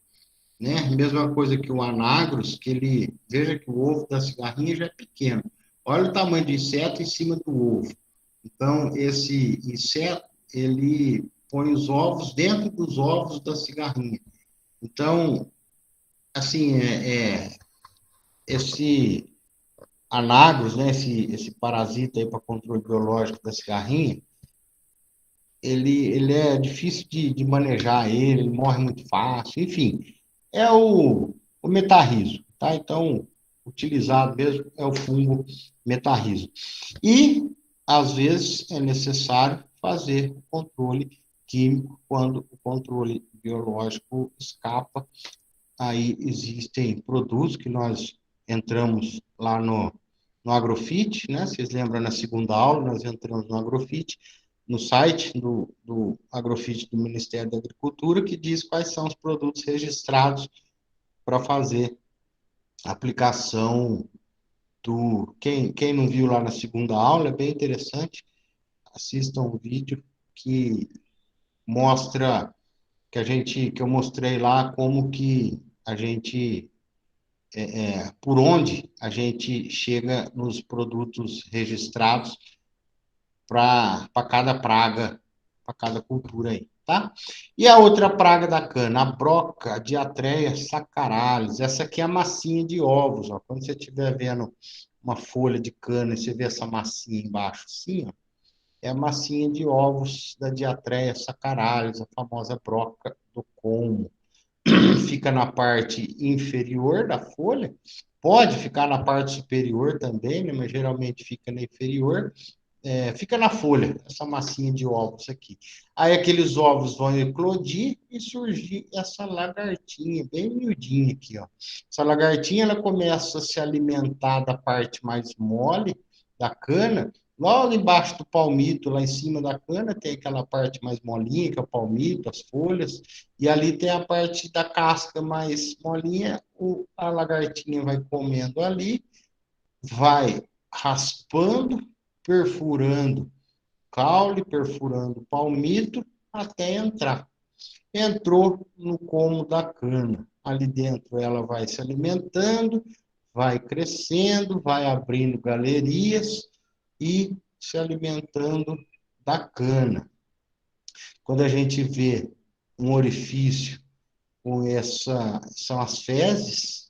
né? Mesma coisa que o anagros, veja que o ovo da cigarrinha já é pequeno. Olha o tamanho do inseto em cima do ovo. Então, esse inseto, ele põe os ovos dentro dos ovos da cigarrinha. Então, assim, esse anagros, né, esse parasita aí para controle biológico da cigarrinha, ele é difícil de manejar ele morre muito fácil, enfim, é o metarrizo, tá? Então, utilizado mesmo é o fungo metarrizo. E, às vezes, é necessário fazer o controle químico quando o controle biológico escapa. Aí existem produtos que nós entramos lá no Agrofit, né? Vocês lembram, na segunda aula, nós entramos no Agrofit, no site do Agrofit do Ministério da Agricultura, que diz quais são os produtos registrados para fazer a aplicação Quem não viu lá na segunda aula, é bem interessante, assistam um vídeo que mostra que eu mostrei lá como que a gente por onde a gente chega nos produtos registrados para cada praga, para cada cultura aí, tá? E a outra praga da cana, a broca Diatreia sacaralis. Essa aqui é a massinha de ovos, ó. Quando você estiver vendo uma folha de cana e você vê essa massinha embaixo assim, ó, é a massinha de ovos da Diatreia sacaralis, a famosa broca do colmo. Fica na parte inferior da folha, pode ficar na parte superior também, né, mas geralmente fica na inferior, fica na folha, essa massinha de ovos aqui. Aí aqueles ovos vão eclodir e surgir essa lagartinha, bem miudinha aqui, ó. Essa lagartinha, ela começa a se alimentar da parte mais mole da cana, logo embaixo do palmito, lá em cima da cana, tem aquela parte mais molinha, que é o palmito, as folhas, e ali tem a parte da casca mais molinha, a lagartinha vai comendo ali, vai raspando, perfurando caule, perfurando palmito, até entrar. Entrou no como da cana. Ali dentro ela vai se alimentando, vai crescendo, vai abrindo galerias e se alimentando da cana. Quando a gente vê um orifício com são as fezes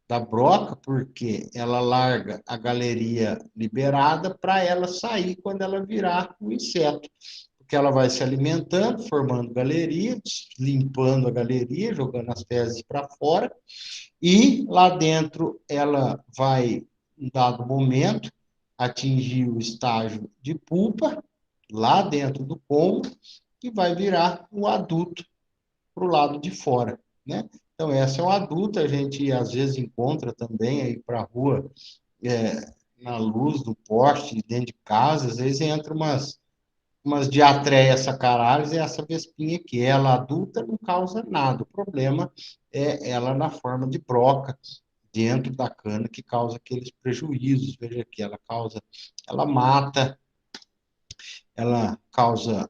da broca, porque ela larga a galeria liberada para ela sair quando ela virar o inseto. Porque ela vai se alimentando, formando galeria, limpando a galeria, jogando as fezes para fora, e lá dentro ela vai, em dado momento, atingir o estágio de pupa, lá dentro do como, e vai virar o adulto para o lado de fora, né? Então, essa é uma adulta, a gente às vezes encontra também aí para a rua, na luz do poste, dentro de casa, às vezes entra umas diatreia sacaralis, e essa vespinha aqui, ela adulta não causa nada, o problema é ela na forma de broca, dentro da cana, que causa aqueles prejuízos, veja aqui, ela mata, ela causa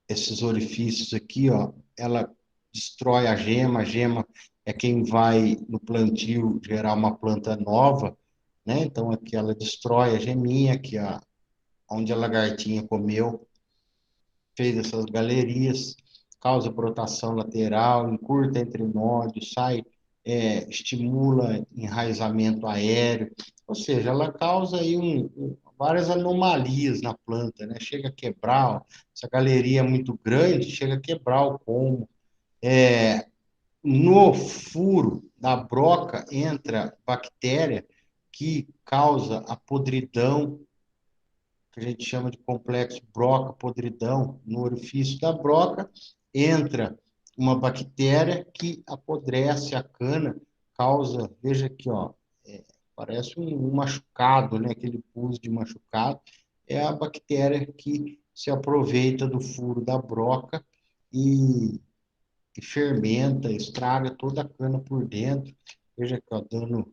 esses orifícios aqui, ó, ela destrói a gema é quem vai, no plantio, gerar uma planta nova, né? Então, aqui ela destrói a geminha, que onde a lagartinha comeu, fez essas galerias, causa brotação lateral, encurta entre nódulos, estimula enraizamento aéreo, ou seja, ela causa aí várias anomalias na planta, né? Chega a quebrar, essa galeria é muito grande, chega a quebrar o colmo. No furo da broca entra bactéria que causa a podridão, que a gente chama de complexo broca-podridão. No orifício da broca entra uma bactéria que apodrece a cana, causa, veja aqui, ó, parece um machucado, né? Aquele pus de machucado. É a bactéria que se aproveita do furo da broca e fermenta, estraga toda a cana por dentro. Veja aqui, ó, dano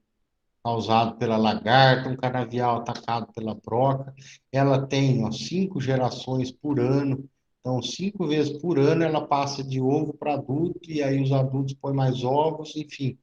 causado pela lagarta, um canavial atacado pela broca. Ela tem, ó, 5 gerações por ano. Então, 5 vezes por ano ela passa de ovo para adulto, e aí os adultos põem mais ovos, enfim.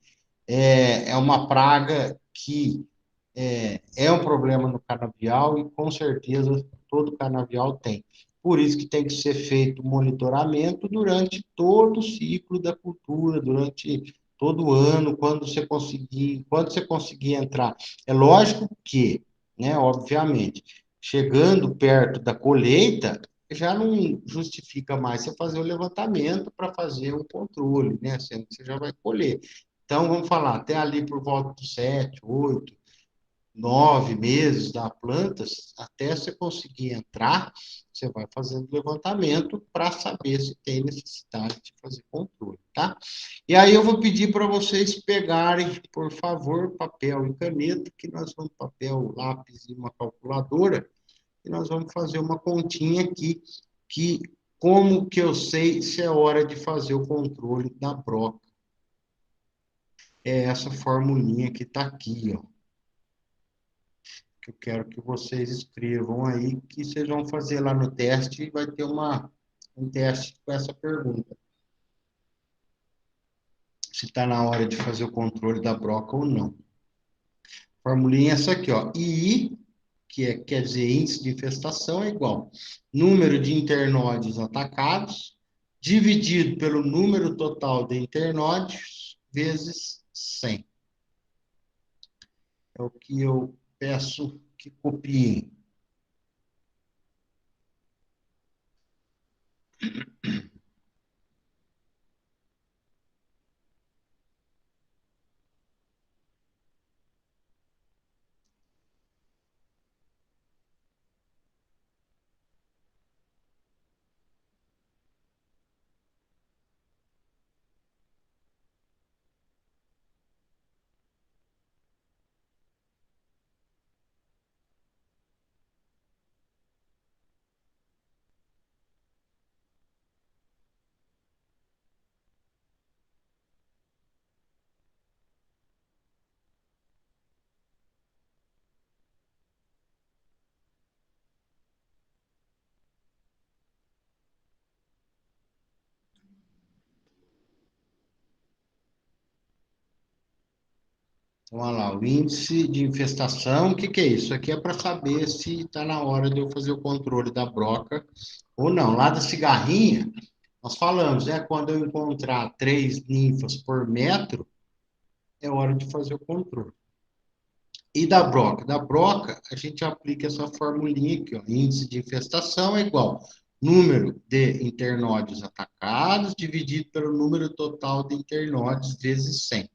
É uma praga que é um problema no canavial e com certeza todo canavial tem. Por isso que tem que ser feito monitoramento durante todo o ciclo da cultura, durante todo o ano, quando você conseguir entrar. É lógico que, né, obviamente, chegando perto da colheita, já não justifica mais você fazer o levantamento para fazer o controle, né, sendo que você já vai colher. Então, vamos falar, até ali por volta dos 7, 8, 9 meses da planta, até você conseguir entrar, você vai fazendo levantamento para saber se tem necessidade de fazer controle, tá? E aí eu vou pedir para vocês pegarem, por favor, papel e caneta, que nós vamos, papel, lápis e uma calculadora, e nós vamos fazer uma continha aqui, que como que eu sei se é hora de fazer o controle da broca? É essa formulinha que está aqui, ó. Que eu quero que vocês escrevam aí, que vocês vão fazer lá no teste e vai ter um teste com essa pergunta. Se está na hora de fazer o controle da broca ou não. Formulinha é essa aqui, ó. II, quer dizer índice de infestação, é igual número de internódios atacados, dividido pelo número total de internódios, vezes 100. É o que eu peço que copiem. Então, olha lá, o índice de infestação, o que que é isso? Isso aqui é para saber se está na hora de eu fazer o controle da broca ou não. Lá da cigarrinha, nós falamos, né? Quando eu encontrar 3 ninfas por metro, é hora de fazer o controle. E da broca? Da broca, a gente aplica essa formulinha aqui, ó. Índice de infestação é igual número de internódios atacados dividido pelo número total de internódios vezes 100.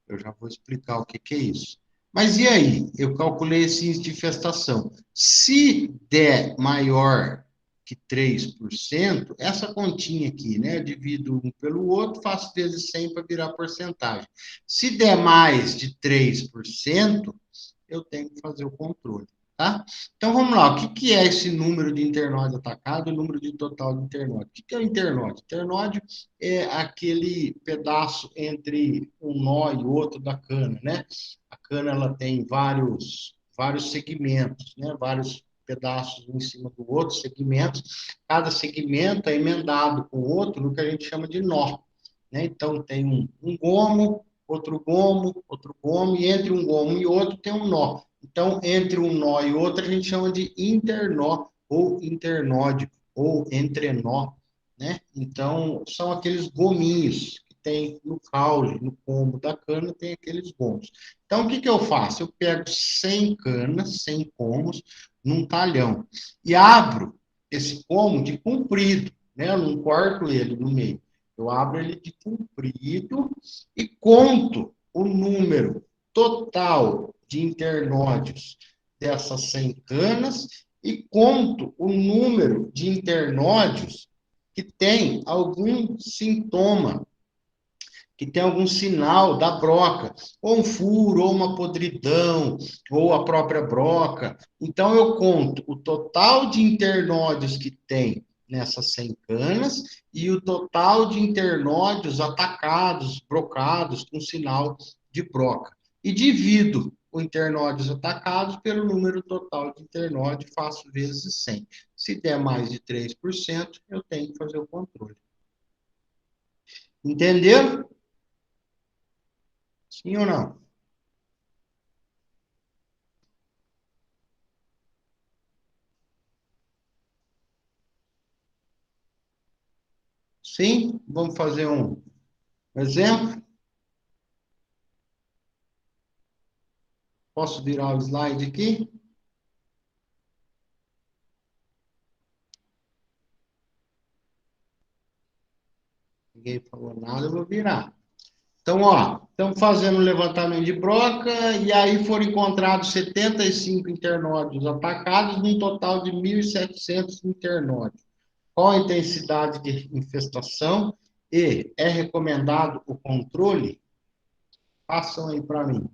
Eu já vou explicar o que que é isso. Mas e aí? Eu calculei esse índice de infestação. Se der maior que 3%, essa continha aqui, né? Eu divido um pelo outro, faço vezes 100 para virar porcentagem. Se der mais de 3%, eu tenho que fazer o controle, tá? Então, vamos lá. O que que é esse número de internódio atacado e o número de total de internódio? O que que é o internódio? Internódio é aquele pedaço entre um nó e outro da cana, né? A cana, ela tem vários segmentos, né? Vários pedaços um em cima do outro, segmentos. Cada segmento é emendado com o outro no que a gente chama de nó. né? Então, tem um gomo, outro gomo, e entre um gomo e outro tem um nó. Então, entre um nó e outro, a gente chama de internó, ou internódio, ou entrenó, né? Então, são aqueles gominhos que tem no caule, no pombo da cana, tem aqueles gomos. Então, o que que eu faço? Eu pego 100 canas, 100 pomos, num talhão, e abro esse pomo de comprido, né? Eu não corto ele no meio. Eu abro ele de comprido e conto o número total de internódios dessas 100 canas e conto o número de internódios que tem algum sintoma, que tem algum sinal da broca, ou um furo, ou uma podridão, ou a própria broca. Então, eu conto o total de internódios que tem nessas 100 canas e o total de internódios atacados, brocados, com sinal de broca. E divido o internódios atacados pelo número total de internódio e faço vezes 100. Se der mais de 3%, eu tenho que fazer o controle. Entendeu? Sim ou não? Sim? Vamos fazer um exemplo? Posso virar o slide aqui? Ninguém falou nada, eu vou virar. Então, ó, estamos fazendo um levantamento de broca e aí foram encontrados 75 internódios atacados, num total de 1.700 internódios. Qual a intensidade de infestação e é recomendado o controle? Façam aí para mim.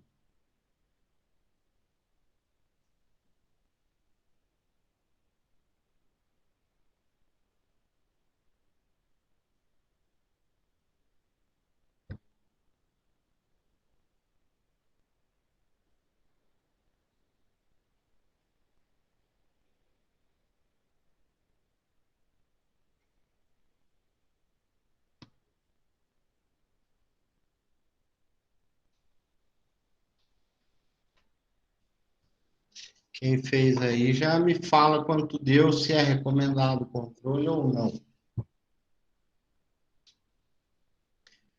Quem fez aí já me fala quanto deu, se é recomendado o controle ou não.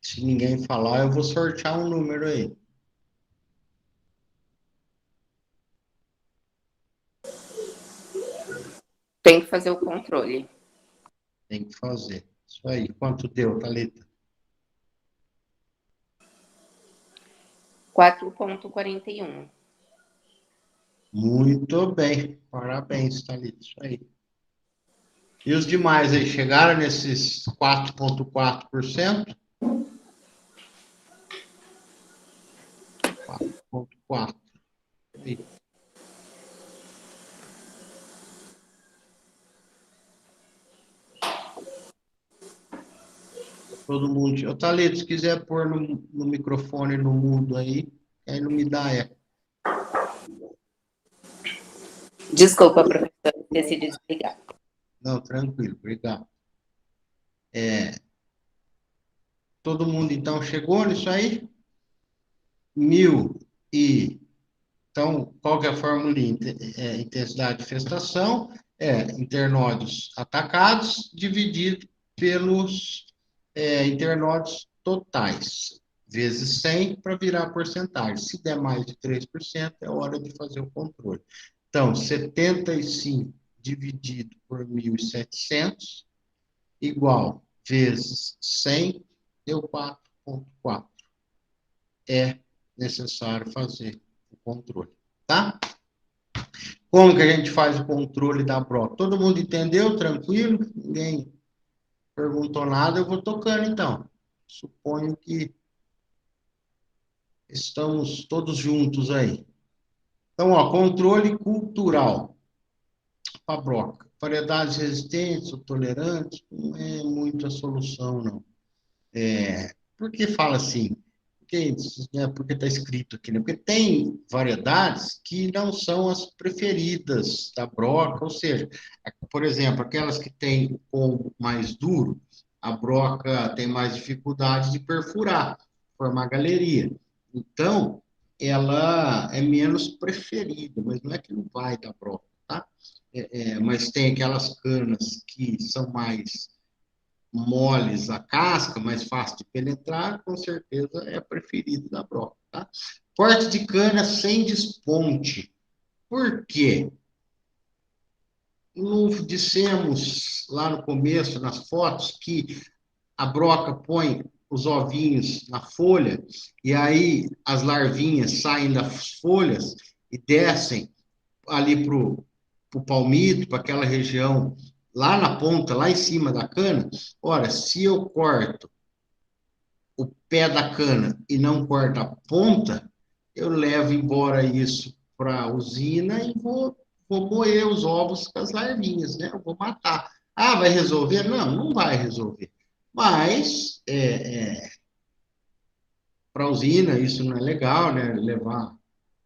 Se ninguém falar, eu vou sortear um número aí. Tem que fazer o controle. Tem que fazer. Isso aí. Quanto deu, Thalita? 4,41. Muito bem. Parabéns, Thalita. Isso aí. E os demais aí chegaram nesses 4,4%? 4,4%. Aí. Todo mundo. Ô, Thalita, se quiser pôr no microfone no mudo aí não me dá eco. Desculpa, professor, decidi desligar. Não, tranquilo, obrigado. Todo mundo, então, chegou nisso aí? 1.000 e... Então, qual que é a formulinha? Intensidade de infestação é internódios atacados dividido pelos internódios totais, vezes 100 para virar porcentagem. Se der mais de 3%, é hora de fazer o controle. Então, 75 dividido por 1.700 igual vezes 100 deu 4,4. É necessário fazer o controle, tá? Como que a gente faz o controle da broca? Todo mundo entendeu? Tranquilo? Ninguém perguntou nada, eu vou tocando então. Suponho que estamos todos juntos aí. Então, ó, controle cultural para broca. Variedades resistentes ou tolerantes, não é muito a solução, não. Por que fala assim? Porque está escrito aqui, né? Porque tem variedades que não são as preferidas da broca, ou seja, por exemplo, aquelas que têm o pombo mais duro, a broca tem mais dificuldade de perfurar, formar galeria. Então, ela é menos preferida, mas não é que não vai dar broca, tá? Mas tem aquelas canas que são mais moles a casca, mais fácil de penetrar, com certeza é a preferida da broca, tá? Corte de cana sem desponte. Por quê? Não dissemos lá no começo, nas fotos, que a broca põe os ovinhos na folha e aí as larvinhas saem das folhas e descem ali para o palmito, para aquela região lá na ponta, lá em cima da cana. Ora, se eu corto o pé da cana e não corto a ponta, eu levo embora isso para a usina e vou moer os ovos com as larvinhas, né? Eu vou matar. Ah, vai resolver? Não, não vai resolver. Mas, para a usina, isso não é legal, né? Levar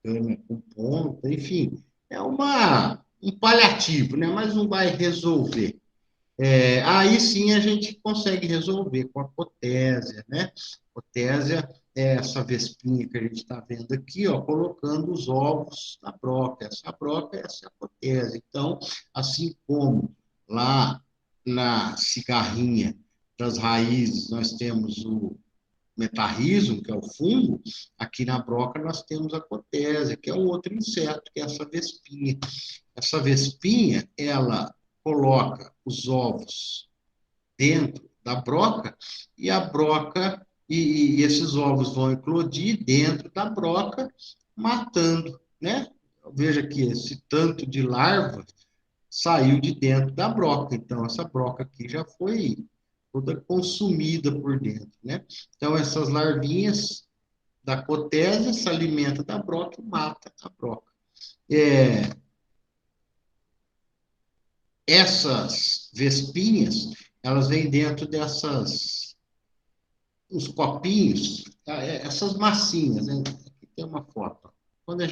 cana com ponta, enfim, é um paliativo, né? Mas não vai resolver. Aí sim a gente consegue resolver com a cotésia, né? Cotésia é essa vespinha que a gente está vendo aqui, ó, colocando os ovos na broca. Essa broca, essa é a cotésia. Então, assim como lá na cigarrinha das raízes nós temos o metarrhizium, que é o fungo, aqui na broca nós temos a cotésia, que é um outro inseto, que é essa vespinha. Essa vespinha, ela coloca os ovos dentro da broca e a broca e esses ovos vão eclodir dentro da broca, matando, né? Veja que esse tanto de larva saiu de dentro da broca. Então, essa broca aqui já foi toda consumida por dentro, né? Então, essas larvinhas da cotésia se alimentam da broca e mata a broca. Essas vespinhas, elas vêm dentro dessas, os copinhos, tá? Essas massinhas, né? Aqui tem uma foto. Quando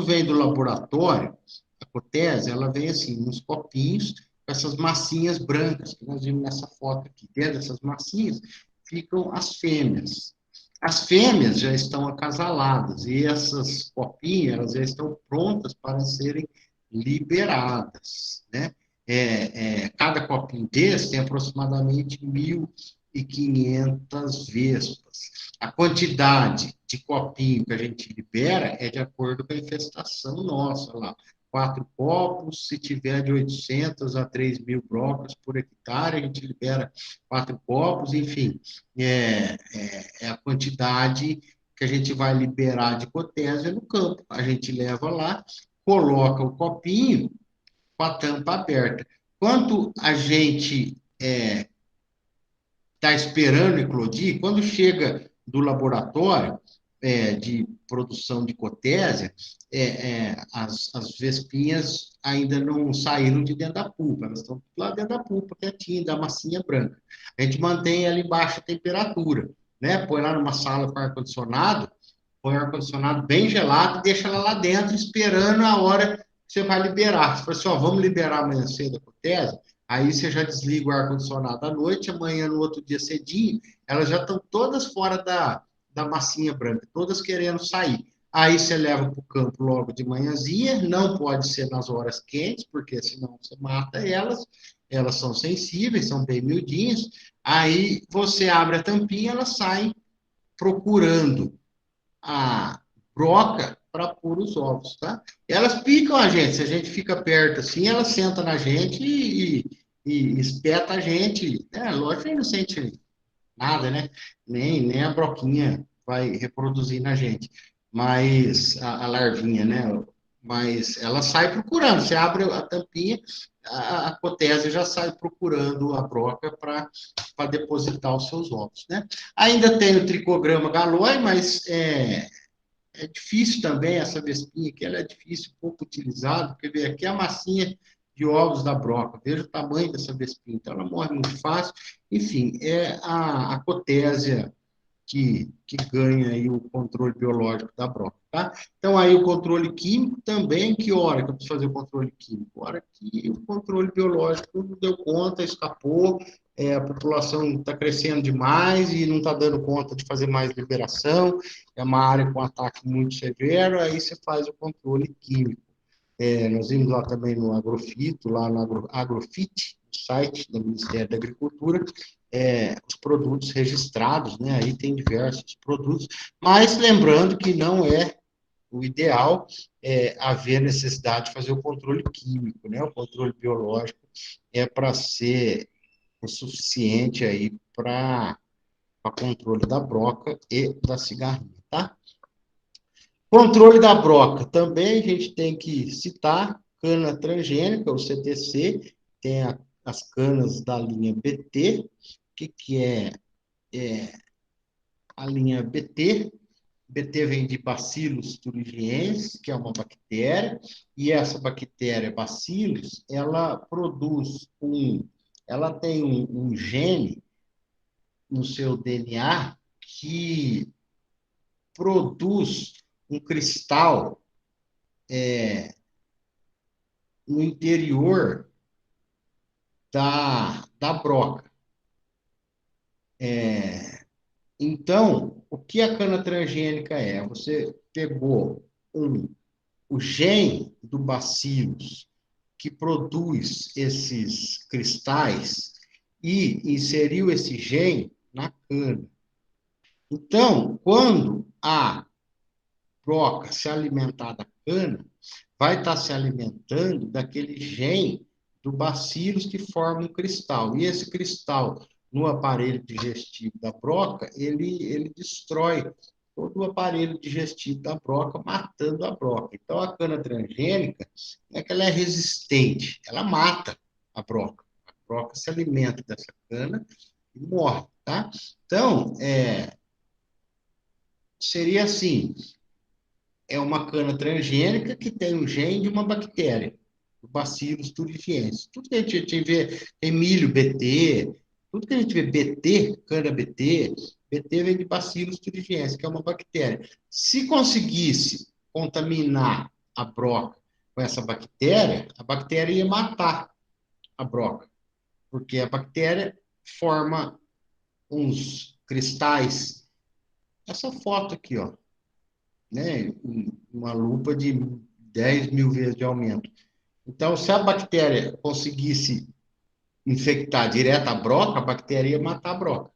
vem do laboratório, a cotésia, ela vem assim, nos copinhos, com essas massinhas brancas, que nós vimos nessa foto aqui. Dentro dessas massinhas ficam as fêmeas. As fêmeas já estão acasaladas e essas copinhas, elas já estão prontas para serem liberadas, né? Cada copinho desse tem aproximadamente 1.500 vespas. A quantidade de copinho que a gente libera é de acordo com a infestação nossa lá. 4 copos, se tiver de 800 a 3.000 brocas por hectare, a gente libera 4 copos, enfim, é a quantidade que a gente vai liberar de cotésia no campo. A gente leva lá, coloca o copinho com a tampa aberta. Quando a gente está esperando eclodir, quando chega do laboratório de produção de cotésia, as vespinhas ainda não saíram de dentro da pulpa, elas estão lá dentro da pulpa, quietinha, da massinha branca. A gente mantém ela em baixa temperatura, né? Põe lá numa sala com ar-condicionado, põe o ar-condicionado bem gelado e deixa ela lá dentro, esperando a hora que você vai liberar. Você fala assim, ó, vamos liberar amanhã cedo a cotésia, aí você já desliga o ar-condicionado à noite, amanhã, no outro dia cedinho, elas já estão todas fora da massinha branca, todas querendo sair. Aí você leva para o campo logo de manhãzinha, não pode ser nas horas quentes, porque senão você mata elas são sensíveis, são bem miudinhas. Aí você abre a tampinha, elas saem procurando a broca para pôr os ovos, tá? Elas picam a gente, se a gente fica perto assim, ela senta na gente e espeta a gente. Lógico que não sente nada, né? Nem a broquinha vai reproduzir na gente, mas a larvinha, né? Mas ela sai procurando, você abre a tampinha, a cotésia já sai procurando a broca para depositar os seus ovos, né? Ainda tem o tricograma galoi, mas é difícil também essa vespinha aqui, ela é difícil, pouco utilizada, porque vê aqui a massinha de ovos da broca, veja o tamanho dessa vespinha, então ela morre muito fácil. Enfim, a cotésia que ganha aí o controle biológico da broca, tá? Então, aí o controle químico também, que hora que eu preciso fazer o controle químico? Hora que o controle biológico não deu conta, escapou, a população está crescendo demais e não está dando conta de fazer mais liberação, é uma área com ataque muito severo, aí você faz o controle químico. Nós vimos lá também no Agrofito, lá no Agrofit, site do Ministério da Agricultura, os produtos registrados, né? Aí tem diversos produtos, mas lembrando que não é o ideal haver necessidade de fazer o controle químico, né? O controle biológico é para ser o suficiente aí para controle da broca e da cigarrinha, tá? Controle da broca, também a gente tem que citar cana transgênica, o CTC, tem as canas da linha BT. O que é a linha BT? BT vem de Bacillus thuringiensis, que é uma bactéria, e essa bactéria Bacillus, ela tem um gene no seu DNA que produz um cristal no interior da broca. Então, o que a cana transgênica é? Você pegou o gene do bacillus que produz esses cristais e inseriu esse gene na cana. Então, quando a broca se alimentar da cana, vai estar se alimentando daquele gene do bacillus que forma um cristal. E esse cristal, no aparelho digestivo da broca, ele destrói todo o aparelho digestivo da broca, matando a broca. Então, a cana transgênica, não é que ela é resistente, ela mata a broca. A broca se alimenta dessa cana e morre, tá? Então, seria assim, é uma cana transgênica que tem o gene de uma bactéria, o Bacillus thuringiensis. Tudo que a gente vê, tem milho BT, tudo que a gente vê BT, cana BT, BT vem de Bacillus thuringiensis, que é uma bactéria. Se conseguisse contaminar a broca com essa bactéria, a bactéria ia matar a broca, porque a bactéria forma uns cristais. Essa foto aqui, ó, né? Uma lupa de 10 mil vezes de aumento. Então, se a bactéria conseguisse infectar direto a broca, a bactéria ia matar a broca.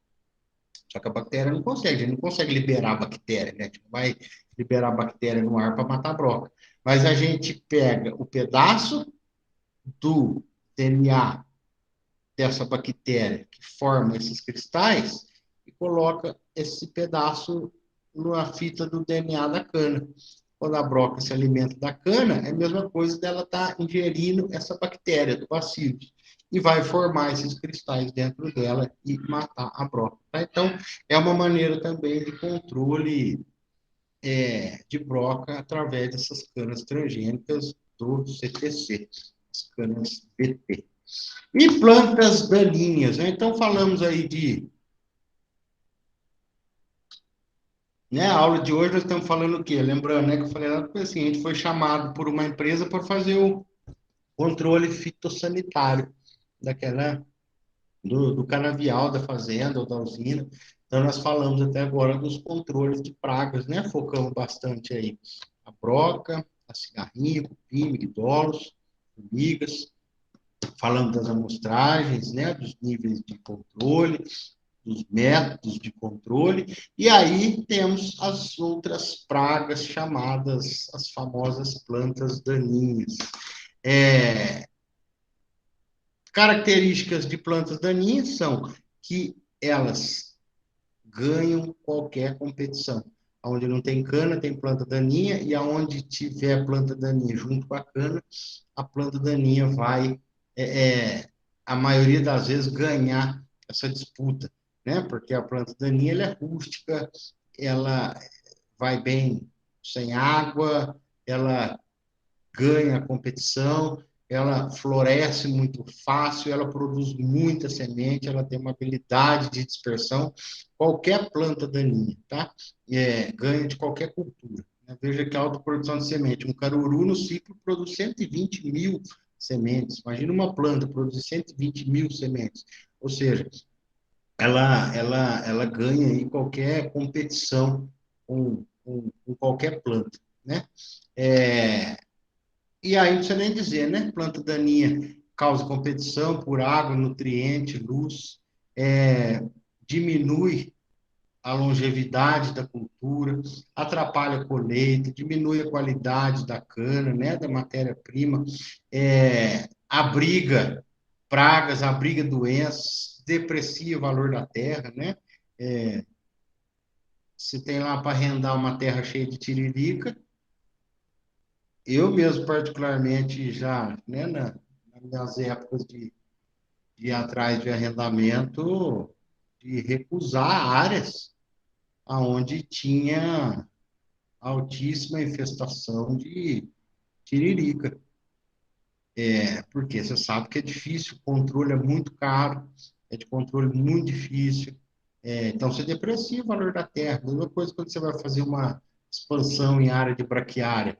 Só que a bactéria não consegue, a gente não consegue liberar a bactéria, né? A gente não vai liberar a bactéria no ar para matar a broca. Mas a gente pega o pedaço do DNA dessa bactéria que forma esses cristais e coloca esse pedaço na fita do DNA da cana. Quando a broca se alimenta da cana, é a mesma coisa dela estar ingerindo essa bactéria do bacillus e vai formar esses cristais dentro dela e matar a broca. Tá? Então, é uma maneira também de controle de broca através dessas canas transgênicas do CTC, as canas BT. E plantas daninhas, né? Então, falamos aí né, a aula de hoje nós estamos falando o quê? Lembrando, né, que eu falei lá, porque assim, a gente foi chamado por uma empresa para fazer o controle fitossanitário daquela, do canavial da fazenda ou da usina. Então, nós falamos até agora dos controles de pragas, né? Focamos bastante aí a broca, a cigarrinha, cupim, migdolos, formigas, falando das amostragens, né, dos níveis de controle, dos métodos de controle, e aí temos as outras pragas chamadas as famosas plantas daninhas. Características de plantas daninhas são que elas ganham qualquer competição. Onde não tem cana, tem planta daninha, e aonde tiver planta daninha junto com a cana, a planta daninha vai, é, é, a maioria das vezes, ganhar essa disputa, né? Porque a planta daninha ela é rústica, ela vai bem sem água, ela ganha a competição, ela floresce muito fácil, ela produz muita semente, ela tem uma habilidade de dispersão. Qualquer planta daninha, tá? Ganha de qualquer cultura. Né? Veja que a autoprodução de semente. Um caruru no ciclo produz 120 mil sementes. Imagina uma planta produzir 120 mil sementes. Ou seja, ela ganha em qualquer competição com qualquer planta, né? E aí não precisa nem dizer, né? Planta daninha causa competição por água, nutriente, luz, diminui a longevidade da cultura, atrapalha a colheita, diminui a qualidade da cana, né? Da matéria-prima, abriga pragas, abriga doenças, deprecia o valor da terra, né? Se tem lá para arrendar uma terra cheia de tiririca, eu mesmo, particularmente, já, né, nas épocas de ir atrás de arrendamento, de recusar áreas onde tinha altíssima infestação de tiririca. Porque você sabe que é difícil, o controle é muito caro, é de controle muito difícil. Então, você deprecia o valor da terra. Mesma coisa quando você vai fazer uma expansão em área de braquiária.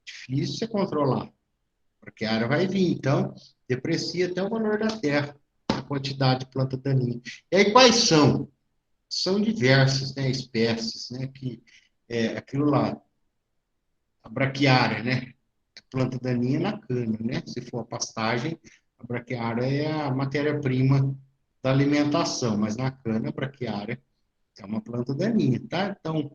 Difícil você controlar. Porque a área vai vir, então deprecia até o valor da terra, a quantidade de planta daninha. E aí quais são? São diversas, né, espécies, né, que aquilo lá, a braquiária, né, a planta daninha na cana, né, se for a pastagem, a braquiária é a matéria-prima da alimentação, mas na cana a braquiária é uma planta daninha, tá? Então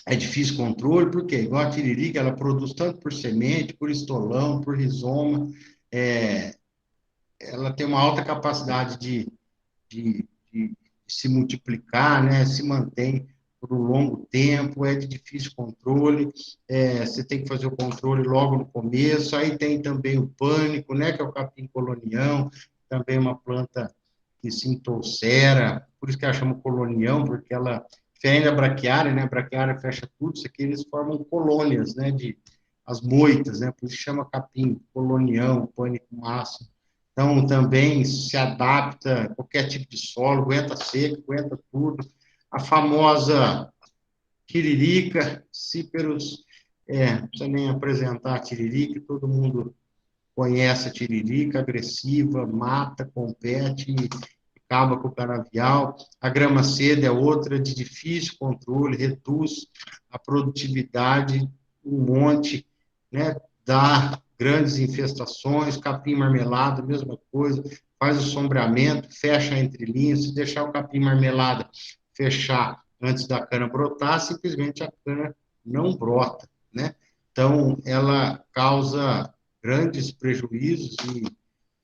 é difícil controle, porque igual a tiririca, ela produz tanto por semente, por estolão, por rizoma, ela tem uma alta capacidade de se multiplicar, né? Se mantém por um longo tempo, é de difícil controle, você tem que fazer o controle logo no começo, aí tem também o pânico, né? Que é o capim colonião, também uma planta que se entolcera, por isso que ela chama colonião, porque ela diferente da braquiária, né? A braquiária fecha tudo, isso aqui eles formam colônias, né? As moitas, né? Por isso chama capim, colonião, pânico máximo. Então, também se adapta a qualquer tipo de solo, aguenta seco, aguenta tudo. A famosa tiririca, cíperos, não precisa nem apresentar a tiririca, todo mundo conhece a tiririca, agressiva, mata, compete, acaba com o canavial. A grama seda é outra de difícil controle, reduz a produtividade um monte, né? Dá grandes infestações, capim marmelada, mesma coisa, faz o sombreamento, fecha entre linhas, se deixar o capim marmelada fechar antes da cana brotar, simplesmente a cana não brota, né? Então, ela causa grandes prejuízos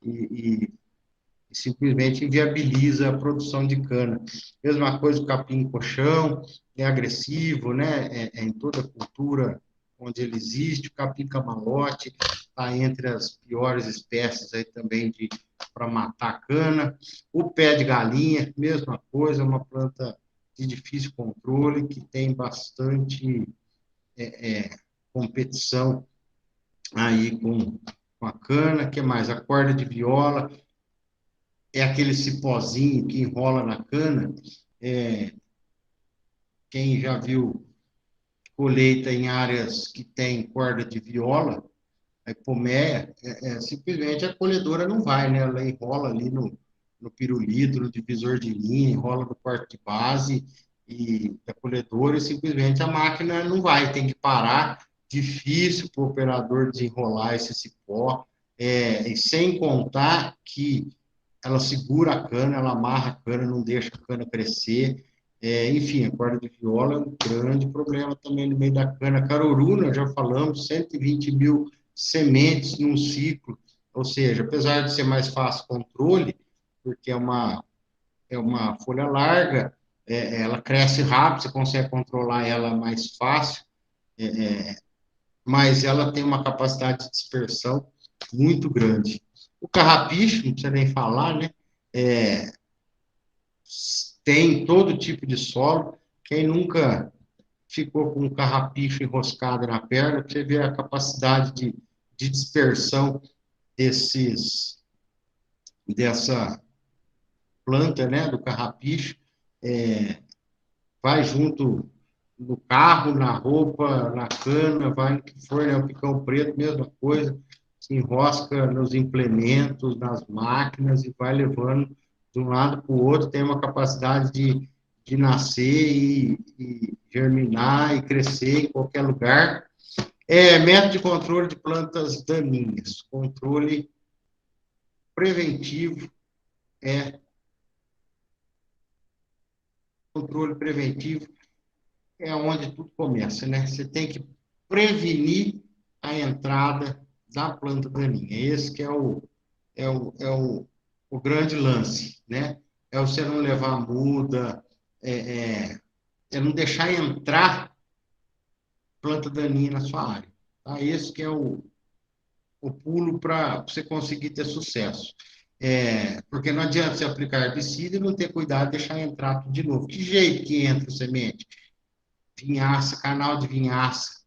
e simplesmente inviabiliza a produção de cana. Mesma coisa o capim-colchão, é agressivo, né? Em toda a cultura onde ele existe, o capim-camalote está entre as piores espécies aí também para matar a cana. O pé de galinha, mesma coisa, uma planta de difícil controle, que tem bastante competição aí com a cana. Que mais? A corda de viola, é aquele cipózinho que enrola na cana. Quem já viu colheita em áreas que tem corda de viola, a hipomeia, simplesmente a colhedora não vai, né? Ela enrola ali no pirulito, no divisor de linha, enrola no quarto de base e da colhedora e simplesmente a máquina não vai, tem que parar. Difícil para o operador desenrolar esse cipó, e sem contar que ela segura a cana, ela amarra a cana, não deixa a cana crescer. Enfim, a corda de viola é um grande problema também no meio da cana. Caruru, nós já falamos, 120 mil sementes num ciclo, ou seja, apesar de ser mais fácil controle, porque é uma folha larga, ela cresce rápido, você consegue controlar ela mais fácil, mas ela tem uma capacidade de dispersão muito grande. O carrapicho, não precisa nem falar, né? Tem todo tipo de solo. Quem nunca ficou com um carrapicho enroscado na perna, você vê a capacidade de de dispersão dessa planta, né, do carrapicho, vai junto no carro, na roupa, na cana, vai no que for, né, o picão preto, mesma coisa, se enrosca nos implementos, nas máquinas e vai levando de um lado para o outro, tem uma capacidade de nascer e germinar e crescer em qualquer lugar. Método de controle de plantas daninhas, preventivo controle preventivo é onde tudo começa, né? Você tem que prevenir a entrada da planta daninha. Esse que é o grande lance, né? É você não levar muda, é não deixar entrar planta daninha na sua área. Tá? Esse que é o pulo para você conseguir ter sucesso. Porque não adianta você aplicar herbicida e não ter cuidado de deixar entrar tudo de novo. Que jeito que entra o semente? Vinhaça, canal de vinhaça,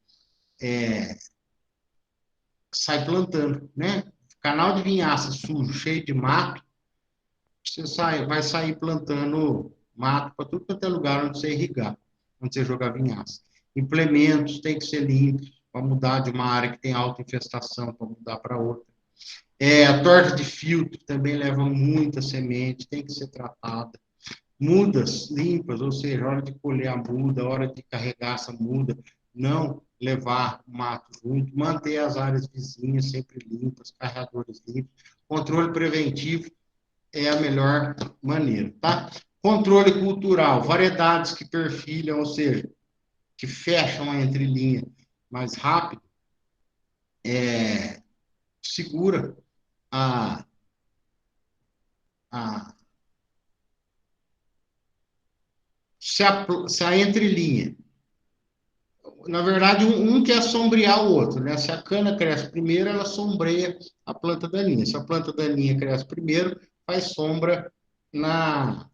sai plantando, né? Canal de vinhaça sujo, cheio de mato, vai sair plantando mato para tudo quanto é lugar onde você irrigar, onde você jogar vinhaça. Implementos têm que ser limpos, para mudar de uma área que tem alta infestação, para mudar para outra. A torta de filtro também leva muita semente, tem que ser tratada. Mudas limpas, ou seja, hora de colher a muda, hora de carregar essa muda, não levar o mato junto, manter as áreas vizinhas sempre limpas, carregadores limpos. Controle preventivo é a melhor maneira, tá? Controle cultural, variedades que perfilham, ou seja, que fecham a entrelinha mais rápido, segura a, a se a entrelinha, na verdade, um quer sombrear o outro, né? Se a cana cresce primeiro, ela sombreia a planta daninha. Se a planta daninha cresce primeiro, faz sombra na,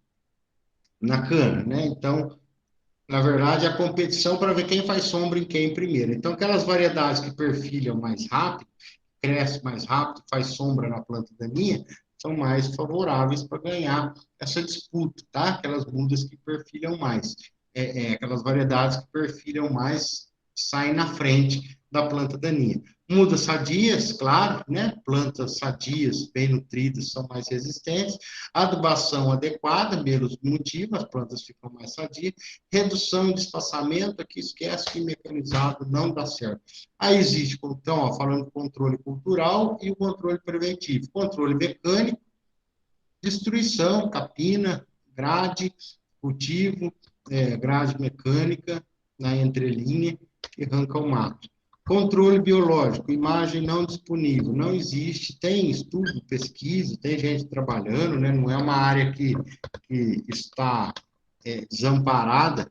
na cana, né? Então, na verdade, a competição para ver quem faz sombra em quem primeiro. Então, aquelas variedades que perfilham mais rápido, cresce mais rápido, faz sombra na planta daninha, são mais favoráveis para ganhar essa disputa, tá? Aquelas mudas que perfilham mais. Aquelas variedades que perfilham mais saem na frente da planta daninha. Mudas sadias, claro, né? Plantas sadias, bem nutridas, são mais resistentes. Adubação adequada, menos motivo, as plantas ficam mais sadias. Redução de espaçamento, aqui esquece que mecanizado não dá certo. Aí existe, então, ó, falando de controle cultural e o controle preventivo. Controle mecânico, destruição, capina, grade, cultivo, grade mecânica na entrelinha que arranca o mato. Controle biológico, imagem não disponível, não existe, tem estudo, pesquisa, tem gente trabalhando, né? Não é uma área que está desamparada,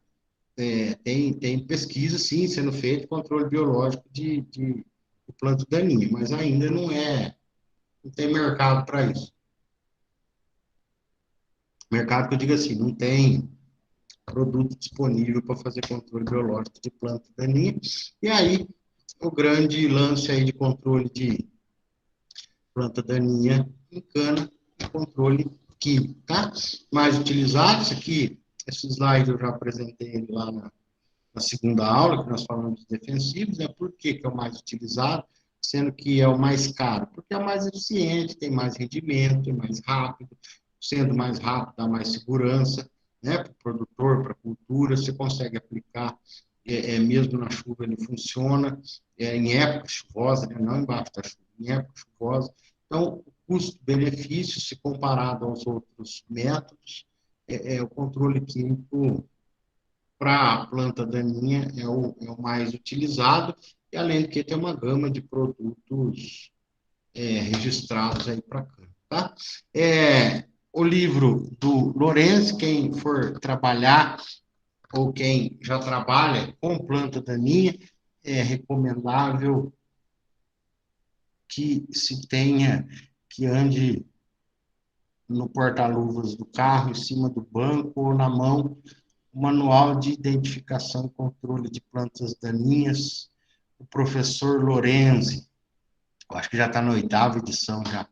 tem pesquisa, sim, sendo feita, controle biológico de planta daninha, mas ainda não tem mercado para isso. Mercado que eu digo assim, não tem produto disponível para fazer controle biológico de planta daninha. E aí, o grande lance aí de controle de planta daninha em cana, controle químico, tá? Mais utilizado, esse slide eu já apresentei ele lá na segunda aula, que nós falamos de defensivos, né? Por que é o mais utilizado, sendo que é o mais caro? Porque é o mais eficiente, tem mais rendimento, é mais rápido, sendo mais rápido, dá mais segurança, né? Para o produtor, para a cultura, você consegue aplicar, mesmo na chuva ele funciona, em época chuvosa, né? Não embaixo da chuva, em época chuvosa. Então, o custo-benefício, se comparado aos outros métodos, o controle químico para a planta daninha é o mais utilizado, e além de que tem uma gama de produtos registrados aí para cana, tá? O livro do Lorenzi, quem for trabalhar ou quem já trabalha com planta daninha, é recomendável que se tenha, que ande no porta-luvas do carro, em cima do banco ou na mão, o Manual de Identificação e Controle de Plantas Daninhas, o professor Lorenzi. eu acho que já está na 8ª edição já.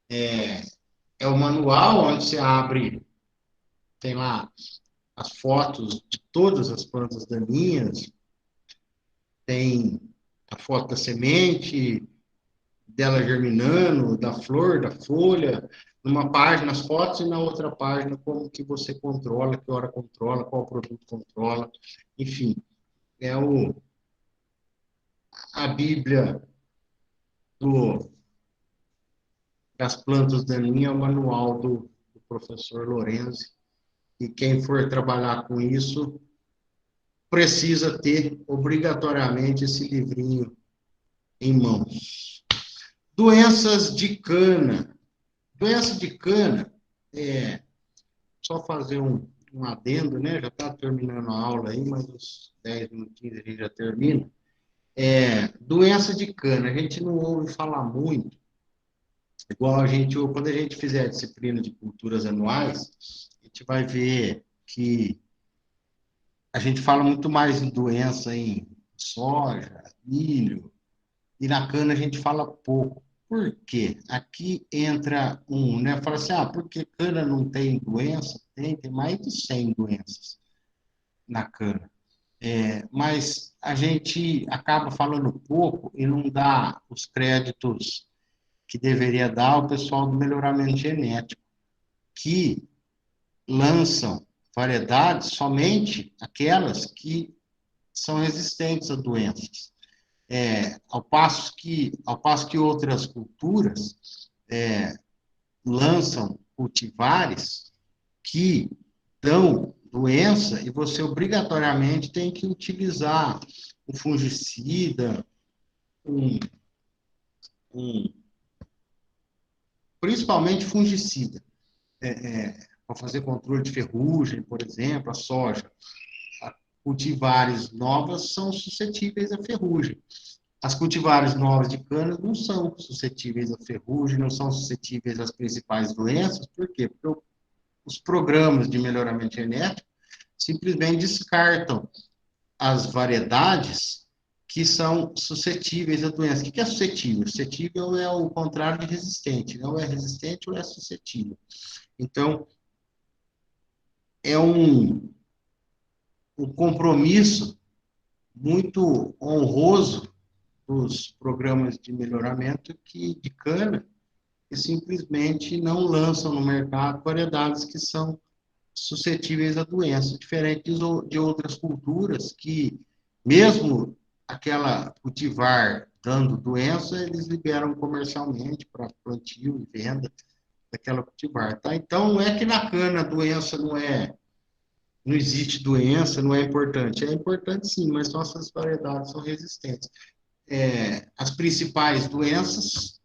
É o manual onde você abre, tem lá as fotos de todas as plantas daninhas, tem a foto da semente, dela germinando, da flor, da folha, numa página as fotos e na outra página como que você controla, que hora controla, qual produto controla, enfim, é a Bíblia do, das plantas daninhas, é o manual do professor Lorenzi, e quem for trabalhar com isso precisa ter obrigatoriamente esse livrinho em mãos. Doenças de cana. Doença de cana, só fazer um adendo, né? Já está terminando a aula aí, mas uns 10 minutinhos a gente já termina. Doença de cana, a gente não ouve falar muito, igual quando a gente fizer a disciplina de culturas anuais, a gente vai ver que a gente fala muito mais em doença em soja, milho, e na cana a gente fala pouco. Por quê? Aqui entra né? Fala assim, por que cana não tem doença? Tem mais de 100 doenças na cana. Mas a gente acaba falando pouco e não dá os créditos que deveria dar ao pessoal do melhoramento genético, que lançam variedades somente aquelas que são resistentes a doenças. Ao passo que outras culturas lançam cultivares que dão doença e você obrigatoriamente tem que utilizar um fungicida, um, um, principalmente fungicida, para fazer controle de ferrugem, por exemplo, a soja. Cultivares novas são suscetíveis à ferrugem. As cultivares novas de cana não são suscetíveis à ferrugem, não são suscetíveis às principais doenças. Por quê? Porque os programas de melhoramento genético simplesmente descartam as variedades que são suscetíveis à doença. O que é suscetível? Suscetível é o contrário de resistente. Não é resistente ou é suscetível. Então, é um compromisso muito honroso dos programas de melhoramento de cana, que simplesmente não lançam no mercado variedades que são suscetíveis à doença, diferente de outras culturas que, mesmo aquela cultivar dando doença, eles liberam comercialmente para plantio e venda daquela cultivar, tá? Então, não é que na cana a doença não existe doença, não é importante. É importante sim, mas nossas variedades são resistentes. As principais doenças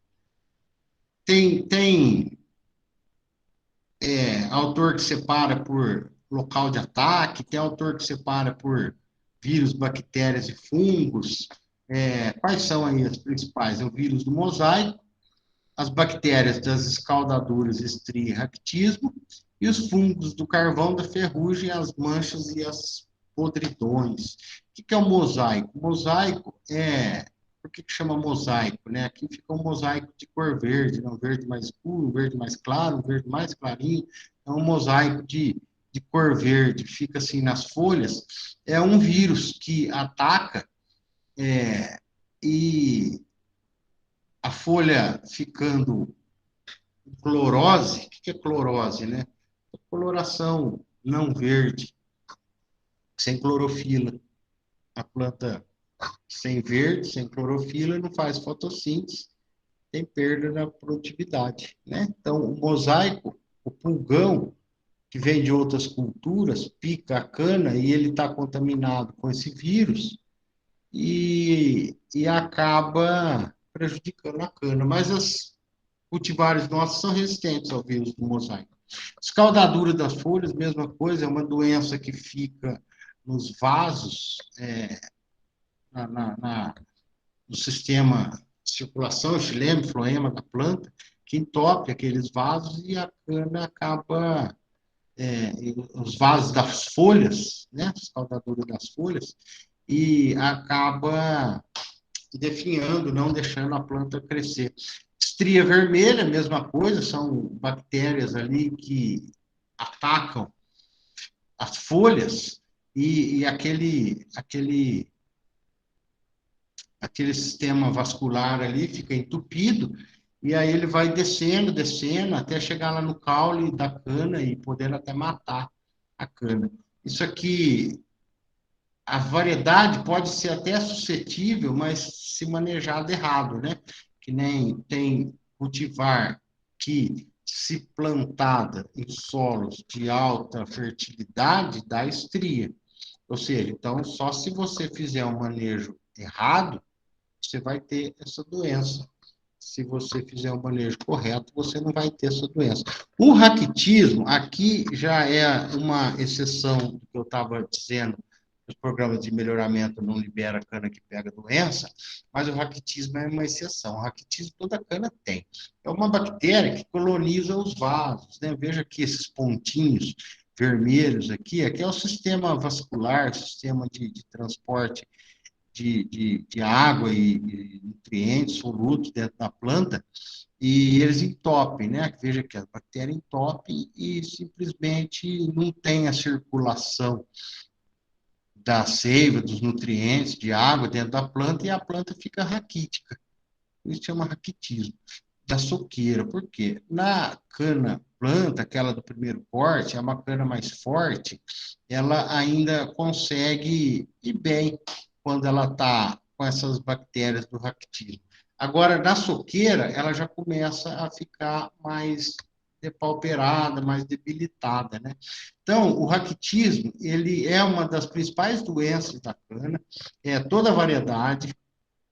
tem autor que separa por local de ataque, tem autor que separa por vírus, bactérias e fungos. Quais são aí as principais? É o vírus do mosaico, as bactérias das escaldaduras, estria e ractismo, e os fungos do carvão, da ferrugem, as manchas e as podridões. O que é o mosaico? O mosaico por que chama mosaico, né? Aqui fica um mosaico de cor verde, né? Um verde mais escuro, um verde mais claro, um verde mais clarinho. É um mosaico de cor verde, fica assim nas folhas. É um vírus que ataca e a folha ficando clorose. O que é clorose, né? Coloração não verde, sem clorofila. A planta sem verde, sem clorofila, não faz fotossíntese, tem perda na produtividade, né? Então, o mosaico, o pulgão, que vem de outras culturas, pica a cana e ele está contaminado com esse vírus e acaba prejudicando a cana. Mas as cultivares nossas são resistentes ao vírus do mosaico. Escaldadura das folhas, mesma coisa, é uma doença que fica nos vasos, no sistema de circulação, xilema, floema da planta, que entope aqueles vasos e a cana acaba, os vasos das folhas, né, escaldadura das folhas, e acaba definhando, não deixando a planta crescer. Estria vermelha, mesma coisa, são bactérias ali que atacam as folhas e aquele sistema vascular ali fica entupido, e aí ele vai descendo, descendo, até chegar lá no caule da cana e poder até matar a cana. Isso aqui, a variedade pode ser até suscetível, mas se manejado errado, né? Que nem tem cultivar que, se plantada em solos de alta fertilidade, dá estria. Ou seja, então, só se você fizer um manejo errado, você vai ter essa doença. Se você fizer o manejo correto, você não vai ter essa doença. O raquitismo, aqui já é uma exceção do que eu estava dizendo, os programas de melhoramento não liberam a cana que pega doença, mas o raquitismo é uma exceção. O raquitismo toda cana tem. É uma bactéria que coloniza os vasos, né? Veja aqui esses pontinhos vermelhos aqui é o sistema vascular, sistema de transporte de água e nutrientes, solutos dentro da planta, e eles entopem, né? Veja que a bactéria entope e simplesmente não tem a circulação da seiva, dos nutrientes, de água dentro da planta, e a planta fica raquítica. Isso chama raquitismo. Da soqueira, por quê? Na cana planta, aquela do primeiro corte, é uma cana mais forte, ela ainda consegue ir bem quando ela está com essas bactérias do raquitismo. Agora, na soqueira, ela já começa a ficar mais depauperada, mais debilitada, né? Então, o raquitismo, ele é uma das principais doenças da cana, toda a variedade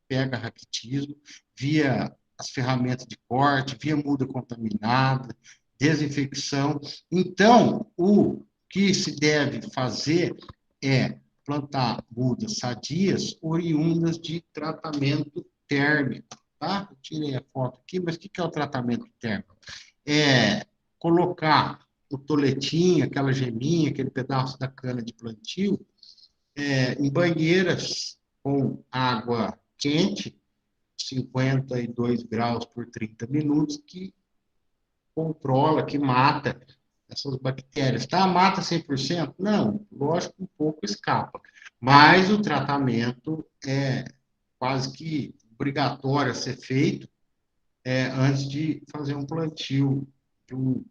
pega raquitismo via as ferramentas de corte, via muda contaminada, desinfecção. Então, o que se deve fazer é plantar mudas sadias oriundas de tratamento térmico, tá? Eu tirei a foto aqui, mas o que é o tratamento térmico? É colocar o toletinho, aquela geminha, aquele pedaço da cana de plantio, em banheiras com água quente, 52 graus por 30 minutos, que controla, que mata essas bactérias. Tá? Mata 100%? Não, lógico, um pouco escapa. Mas o tratamento é quase que obrigatório a ser feito antes de fazer um plantio de um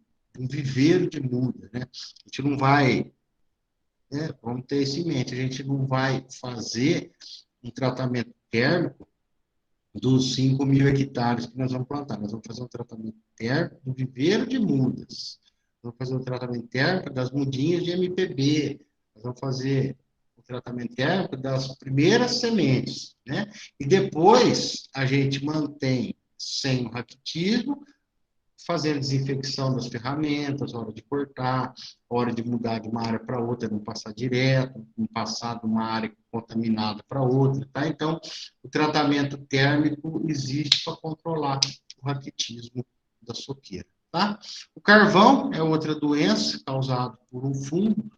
viveiro de muda. Né? A gente não vai, vamos ter isso em mente, a gente não vai fazer um tratamento térmico dos 5.000 hectares que nós vamos plantar. Nós vamos fazer um tratamento térmico do viveiro de mudas. Vamos fazer um tratamento térmico das mudinhas de MPB. Nós vamos fazer o tratamento térmico das primeiras sementes, né? E depois a gente mantém sem o raquitismo, fazer a desinfecção das ferramentas, hora de cortar, hora de mudar de uma área para outra, não passar direto, não passar de uma área contaminada para outra, tá? Então, o tratamento térmico existe para controlar o raquitismo da soqueira, tá? O carvão é outra doença causada por um fungo,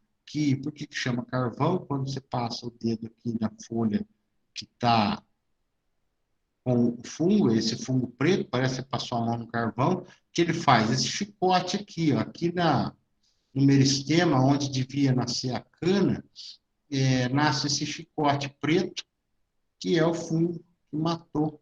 por que chama carvão? Quando você passa o dedo aqui na folha que está com o fungo, esse fungo preto, parece que passou a mão no carvão, que ele faz? Esse chicote aqui, ó, aqui no meristema, onde devia nascer a cana, nasce esse chicote preto, que é o fungo que matou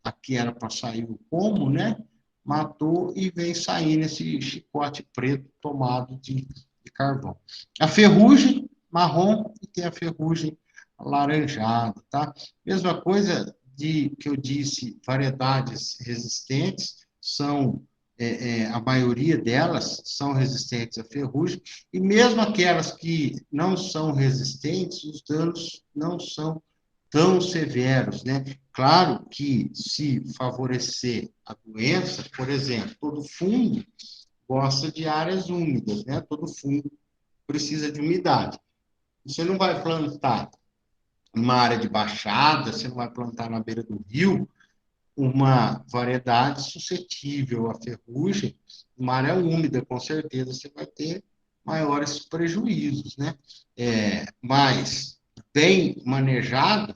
a que era para sair o pomo, né? Matou e vem saindo esse chicote preto tomado de carvão. A ferrugem marrom e tem a ferrugem alaranjada, tá? Mesma coisa que eu disse, variedades resistentes são a maioria delas são resistentes à ferrugem, e mesmo aquelas que não são resistentes, os danos não são tão severos, né? Claro que se favorecer a doença, por exemplo, todo fungo gosta de áreas úmidas, né? Todo fungo precisa de umidade. Você não vai plantar uma área de baixada, você não vai plantar na beira do rio uma variedade suscetível à ferrugem, uma área úmida, com certeza você vai ter maiores prejuízos, né? Mas bem manejado,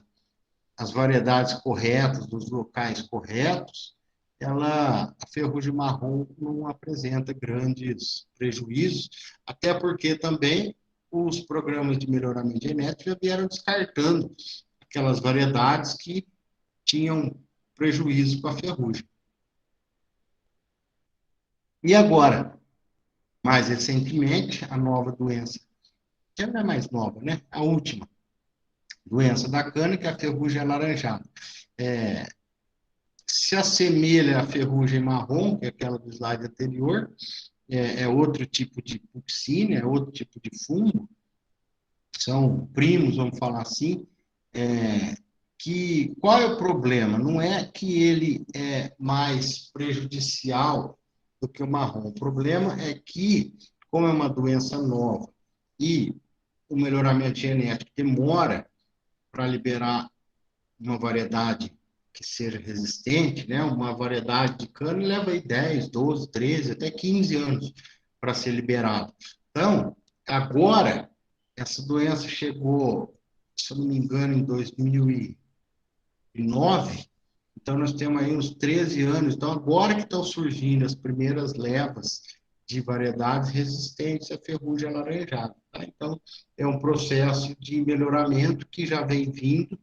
as variedades corretas, dos locais corretos, a ferrugem marrom não apresenta grandes prejuízos, até porque também os programas de melhoramento genético já vieram descartando aquelas variedades que tinham prejuízo com a ferrugem. E agora, mais recentemente, a nova doença, que não é mais nova, né? A última doença da cana, que é a ferrugem alaranjada. Se assemelha à ferrugem marrom, que é aquela do slide anterior, é outro tipo de puxina, é outro tipo de fungo, são primos, vamos falar assim, qual é o problema? Não é que ele é mais prejudicial do que o marrom. O problema é que, como é uma doença nova e o melhoramento genético demora para liberar uma variedade que seja resistente, né? Uma variedade de cana leva aí 10, 12, 13, até 15 anos para ser liberado. Então, agora, essa doença chegou, se eu não me engano, em 2009, então nós temos aí uns 13 anos, então agora que estão surgindo as primeiras levas de variedades resistentes à ferrugem alaranjada. Tá? Então, é um processo de melhoramento que já vem vindo,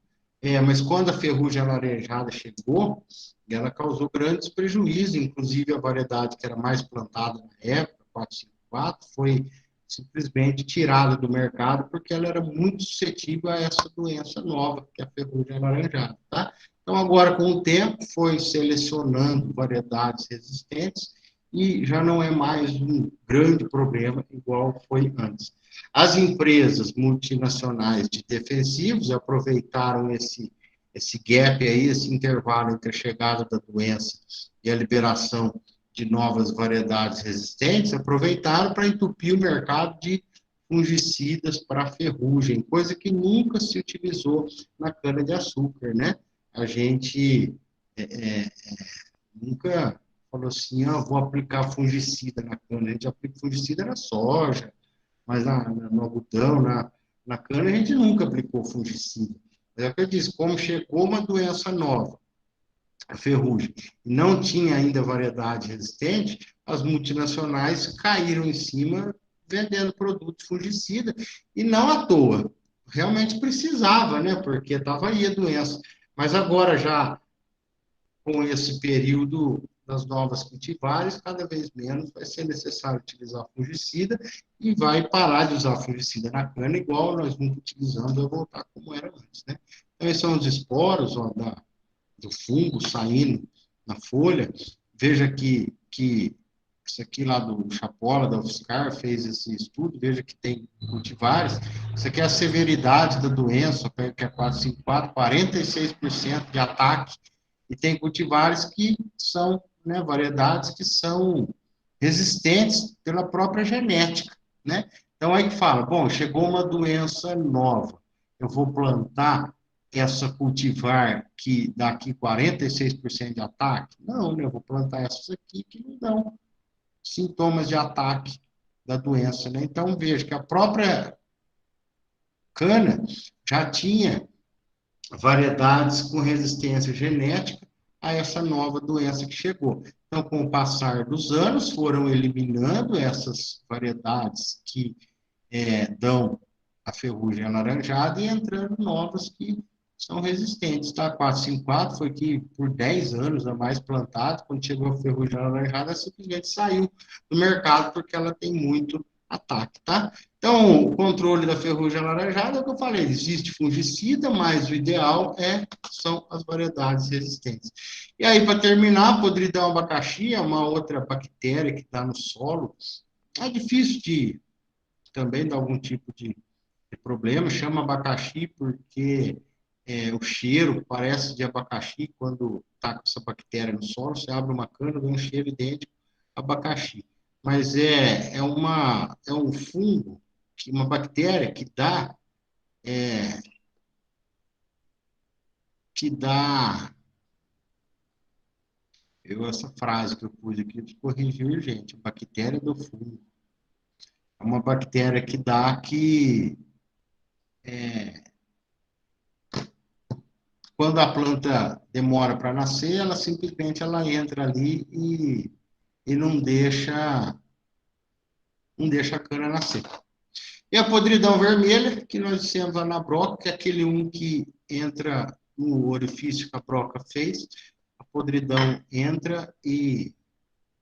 mas quando a ferrugem alaranjada chegou, ela causou grandes prejuízos, inclusive a variedade que era mais plantada na época, 454, foi simplesmente tirada do mercado porque ela era muito suscetível a essa doença nova, que é a ferrugem alaranjada. Tá? Então, agora, com o tempo, foi selecionando variedades resistentes e já não é mais um grande problema igual foi antes. As empresas multinacionais de defensivos aproveitaram esse gap aí, esse intervalo entre a chegada da doença e a liberação de novas variedades resistentes, aproveitaram para entupir o mercado de fungicidas para ferrugem, coisa que nunca se utilizou na cana-de-açúcar, né? A gente nunca falou assim, vou aplicar fungicida na cana. A gente aplica fungicida na soja, mas no algodão, na cana, a gente nunca aplicou fungicida. Mas é o que eu disse, como chegou uma doença nova, a ferrugem, e não tinha ainda variedade resistente, as multinacionais caíram em cima vendendo produtos fungicida, e não à toa. Realmente precisava, né? Porque estava aí a doença. Mas agora já com esse período das novas cultivares, cada vez menos vai ser necessário utilizar fungicida e vai parar de usar fungicida na cana, igual nós nunca utilizamos, vai voltar como era antes, né? Então, esses são os esporos do fungo saindo na folha. Veja que isso aqui lá do Chapola, da UFSCar, fez esse estudo, veja que tem cultivares. Isso aqui é a severidade da doença, que é 454, 46% de ataque, e tem cultivares que são, né, variedades que são resistentes pela própria genética, né? Então, aí que fala, bom, chegou uma doença nova, eu vou plantar essa cultivar que dá aqui 46% de ataque? Não, né? Eu vou plantar essas aqui que não dão sintomas de ataque da doença, né? Então, veja que a própria cana já tinha variedades com resistência genética a essa nova doença que chegou. Então, com o passar dos anos, foram eliminando essas variedades que dão a ferrugem alaranjada e entrando novas que são resistentes. Tá? 454 foi que por 10 anos a mais plantado, quando chegou a ferrugem alaranjada, simplesmente saiu do mercado porque ela tem muito ataque, tá? Então, o controle da ferrugem alaranjada é o que eu falei, existe fungicida, mas o ideal são as variedades resistentes. E aí, para terminar, podridão abacaxi é uma outra bactéria que está no solo. É difícil de também dar algum tipo de problema, chama abacaxi porque o cheiro parece de abacaxi quando está com essa bactéria no solo, você abre uma cana, vê um cheiro idêntico a abacaxi. Mas é um fungo, uma bactéria que dá essa frase que eu pus aqui, eu corrigi urgente, bactéria do fungo. É uma bactéria que dá que quando a planta demora para nascer, ela simplesmente entra ali e não deixa a cana nascer. E a podridão vermelha, que nós dissemos lá na broca, que é aquele que entra no orifício que a broca fez, a podridão entra e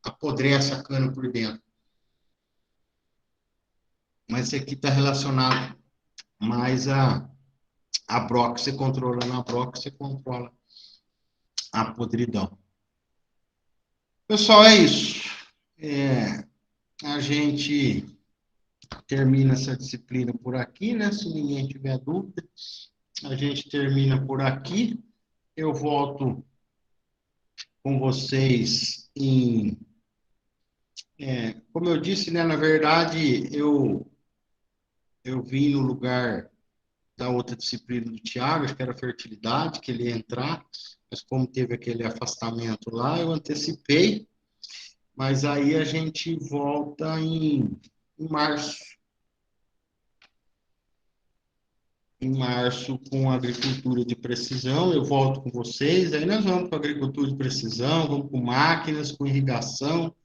apodrece a cana por dentro. Mas isso aqui está relacionado mais a broca. Você controla na broca, você controla a podridão. Pessoal, é isso. A gente termina essa disciplina por aqui, né? Se ninguém tiver dúvida, a gente termina por aqui. Eu volto com vocês como eu disse, né? Na verdade, eu vim no lugar da outra disciplina do Tiago, acho que era fertilidade, que ele ia entrar, mas como teve aquele afastamento lá, eu antecipei, mas aí a gente volta em março. Em março, com agricultura de precisão, eu volto com vocês, aí nós vamos com agricultura de precisão, vamos com máquinas, com irrigação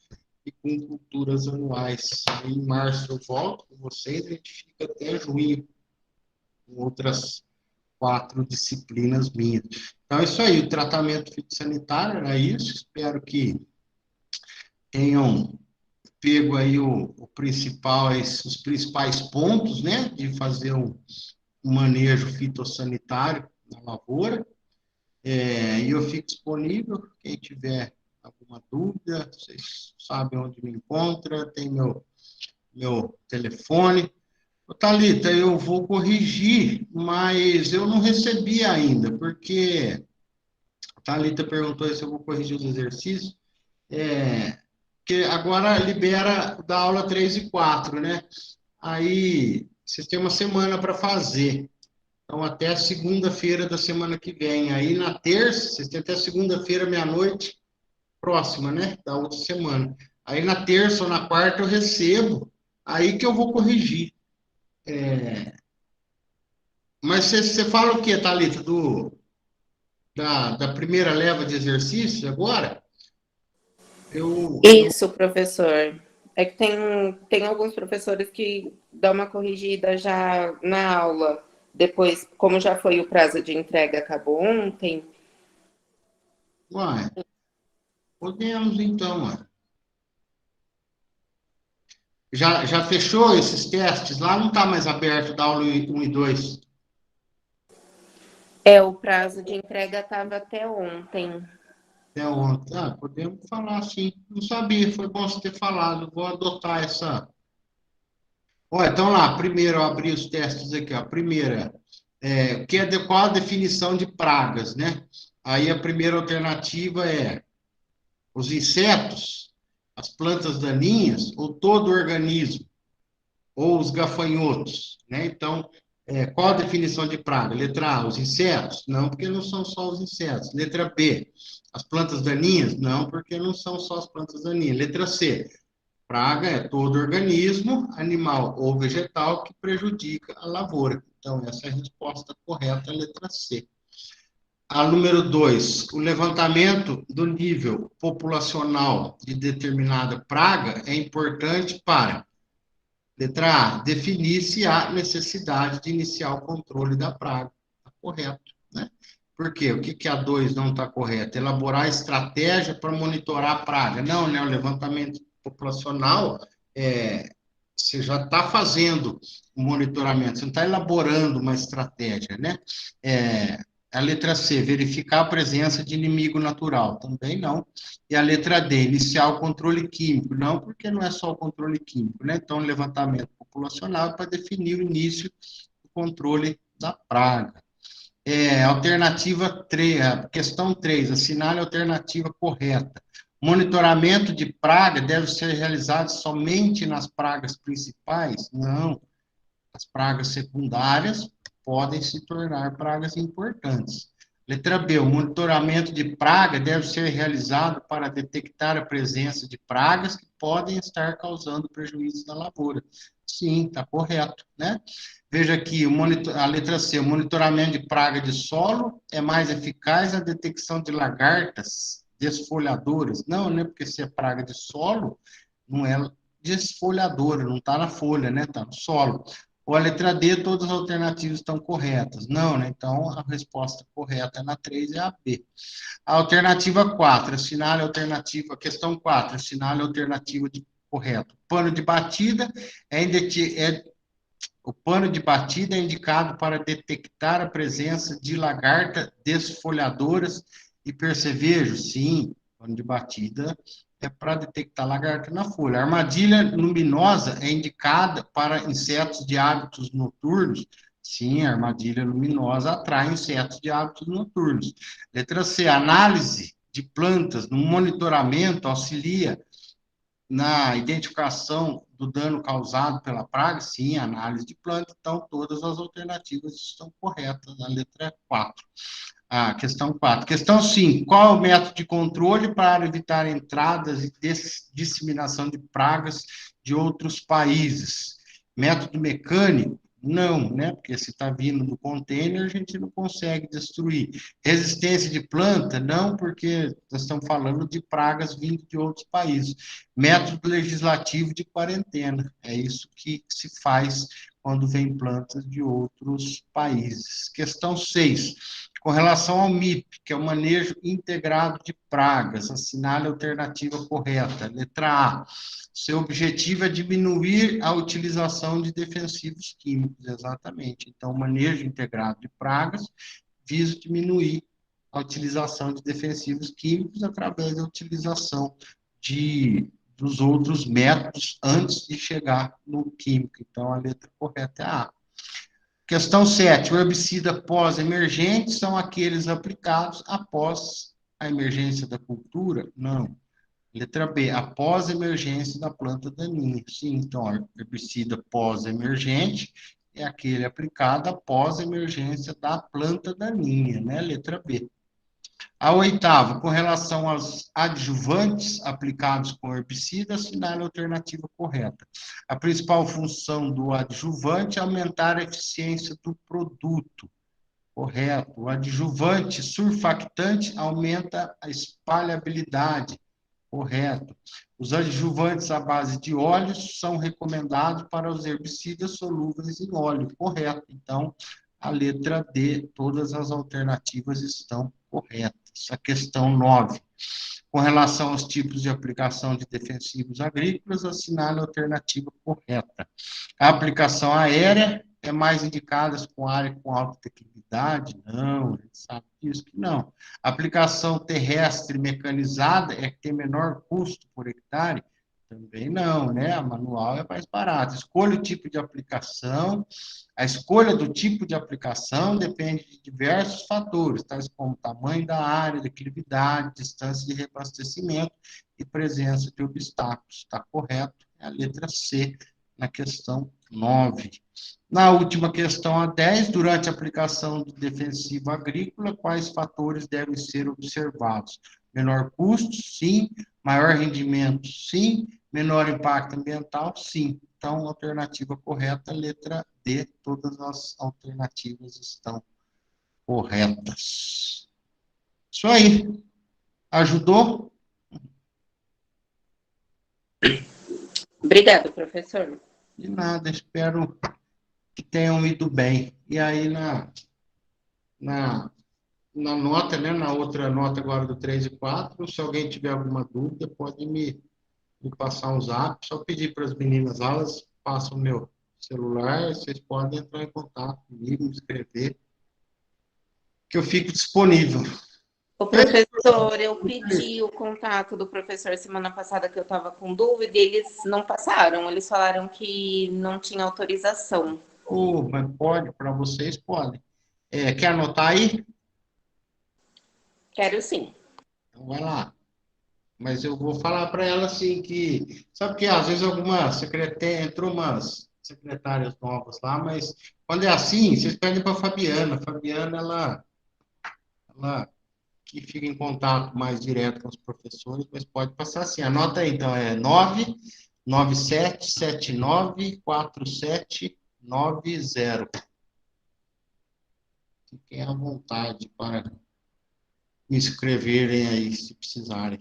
e com culturas anuais. Aí, em março eu volto com vocês, a gente fica até junho, com outras 4 disciplinas minhas. Então, é isso aí, o tratamento fitossanitário era isso, espero que tenham pego aí os principais pontos, né, de fazer um manejo fitossanitário na lavoura, e eu fico disponível, quem tiver alguma dúvida, vocês sabem onde me encontra, tem meu telefone. Ô, Thalita, eu vou corrigir, mas eu não recebi ainda, porque a Thalita perguntou se eu vou corrigir os exercícios, que agora libera da aula 3 e 4, né? Aí, vocês têm uma semana para fazer. Então, até segunda-feira da semana que vem. Aí, na terça, vocês têm até segunda-feira, meia-noite, próxima, né? Da outra semana. Aí, na terça ou na quarta, eu recebo. Aí que eu vou corrigir. Mas você fala o quê, Thalita? Da primeira leva de exercício agora? Isso, professor. É que tem alguns professores que dão uma corrigida já na aula. Depois, como já foi o prazo de entrega, acabou ontem. Uai, podemos então, uai. Já fechou esses testes? Lá não está mais aberto da aula 1 e 2. O prazo de entrega estava até ontem. Até ontem. Podemos falar sim. Não sabia, foi bom você ter falado. Vou adotar essa. Olha, então lá, primeiro eu abri os testes aqui. Ó. A primeira, qual a definição de pragas, né? Aí a primeira alternativa é os insetos, as plantas daninhas ou todo organismo, ou os gafanhotos, né? Então, qual a definição de praga? Letra A, os insetos? Não, porque não são só os insetos. Letra B, as plantas daninhas? Não, porque não são só as plantas daninhas. Letra C, praga é todo organismo, animal ou vegetal que prejudica a lavoura. Então, essa é a resposta correta, a letra C. A número 2, o levantamento do nível populacional de determinada praga é importante para, letra A, definir se há necessidade de iniciar o controle da praga. Está correto, né? Por quê? O que a 2 não está correto? Elaborar estratégia para monitorar a praga. Não, né? O levantamento populacional, você já está fazendo o monitoramento, você não está elaborando uma estratégia, né? A letra C, verificar a presença de inimigo natural. Também não. E a letra D, iniciar o controle químico. Não, porque não é só o controle químico, né? Então, levantamento populacional para definir o início do controle da praga. Alternativa 3, a questão 3, assinale a alternativa correta. Monitoramento de praga deve ser realizado somente nas pragas principais? Não. As pragas secundárias podem se tornar pragas importantes. Letra B, o monitoramento de praga deve ser realizado para detectar a presença de pragas que podem estar causando prejuízo na lavoura. Sim, está correto, né? Veja aqui, a letra C, o monitoramento de praga de solo é mais eficaz na detecção de lagartas desfolhadoras. Não, né? Porque se é praga de solo, não é desfolhadora, não está na folha, né? Está no solo. Ou a letra D, todas as alternativas estão corretas. Não, né? Então, a resposta correta na 3 é a B. A alternativa 4, assinale a alternativa, questão 4, assinale a alternativa de correto. Pano de batida o pano de batida é indicado para detectar a presença de lagarta desfolhadoras e percevejos. Sim, pano de batida é para detectar lagarta na folha. A armadilha luminosa é indicada para insetos de hábitos noturnos. Sim, a armadilha luminosa atrai insetos de hábitos noturnos. Letra C, análise de plantas no monitoramento auxilia na identificação do dano causado pela praga, sim, análise de planta, então todas as alternativas estão corretas na letra 4. Questão 4. Questão 5. Qual é o método de controle para evitar entradas e disseminação de pragas de outros países? Método mecânico? Não, né? Porque se está vindo do container, a gente não consegue destruir. Resistência de planta? Não, porque nós estamos falando de pragas vindo de outros países. Método legislativo de quarentena. É isso que se faz quando vem plantas de outros países. Questão 6. Com relação ao MIP, que é o manejo integrado de pragas, assinale a alternativa correta. Letra A. Seu objetivo é diminuir a utilização de defensivos químicos, exatamente. Então, o manejo integrado de pragas visa diminuir a utilização de defensivos químicos através da utilização dos outros métodos antes de chegar no químico. Então, a letra correta é a A. Questão 7. O herbicida pós-emergente são aqueles aplicados após a emergência da cultura? Não. Letra B. Após a emergência da planta daninha. Sim, então, herbicida pós-emergente é aquele aplicado após a emergência da planta daninha, né? Letra B. A oitava, com relação aos adjuvantes aplicados com herbicida, assinale a alternativa correta. A principal função do adjuvante é aumentar a eficiência do produto. Correto. O adjuvante surfactante aumenta a espalhabilidade. Correto. Os adjuvantes à base de óleos são recomendados para os herbicidas solúveis em óleo. Correto. Então, a letra D, todas as alternativas estão corretas. A questão 9. Com relação aos tipos de aplicação de defensivos agrícolas, assinale a alternativa correta. A aplicação aérea é mais indicada com área com alta declividade? Não, a gente sabe disso que não. A aplicação terrestre mecanizada é que tem menor custo por hectare? Também não, né? A manual é mais barata. Escolha o tipo de aplicação. A escolha do tipo de aplicação depende de diversos fatores, tais como tamanho da área, declividade, distância de reabastecimento e presença de obstáculos. Está correto? É a letra C, na questão 9. Na última questão, a 10, durante a aplicação do defensivo agrícola, quais fatores devem ser observados? Menor custo? Sim. Maior rendimento? Sim. Menor impacto ambiental? Sim. Então, alternativa correta, letra D, todas as alternativas estão corretas. Isso aí. Ajudou? Obrigada, professor. De nada, espero que tenham ido bem. E aí, na, na nota, né, na outra nota agora do 3 e 4, se alguém tiver alguma dúvida, pode me passar um zap, só pedir para as meninas, elas passam o meu celular, vocês podem entrar em contato comigo, me escrever, que eu fico disponível. O professor, eu pedi o contato do professor semana passada que eu estava com dúvida e eles não passaram. Eles falaram que não tinha autorização. Mas pode, para vocês pode. Quer anotar aí? Quero sim. Então vai lá. Mas eu vou falar para ela assim que. Sabe que às vezes alguma secretária, entrou umas secretárias novas lá, mas quando é assim, vocês pedem para a Fabiana. A Fabiana, ela que fica em contato mais direto com os professores, mas pode passar assim. Anota aí, então, é 997794790. Fiquem à vontade para me escreverem aí, se precisarem.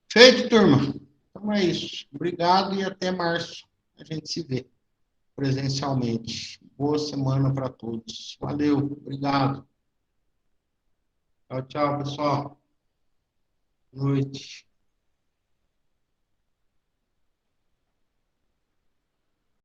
Feito, turma. Então é isso. Obrigado e até março. A gente se vê presencialmente. Boa semana para todos. Valeu, obrigado. Tchau, tchau, pessoal. Boa noite.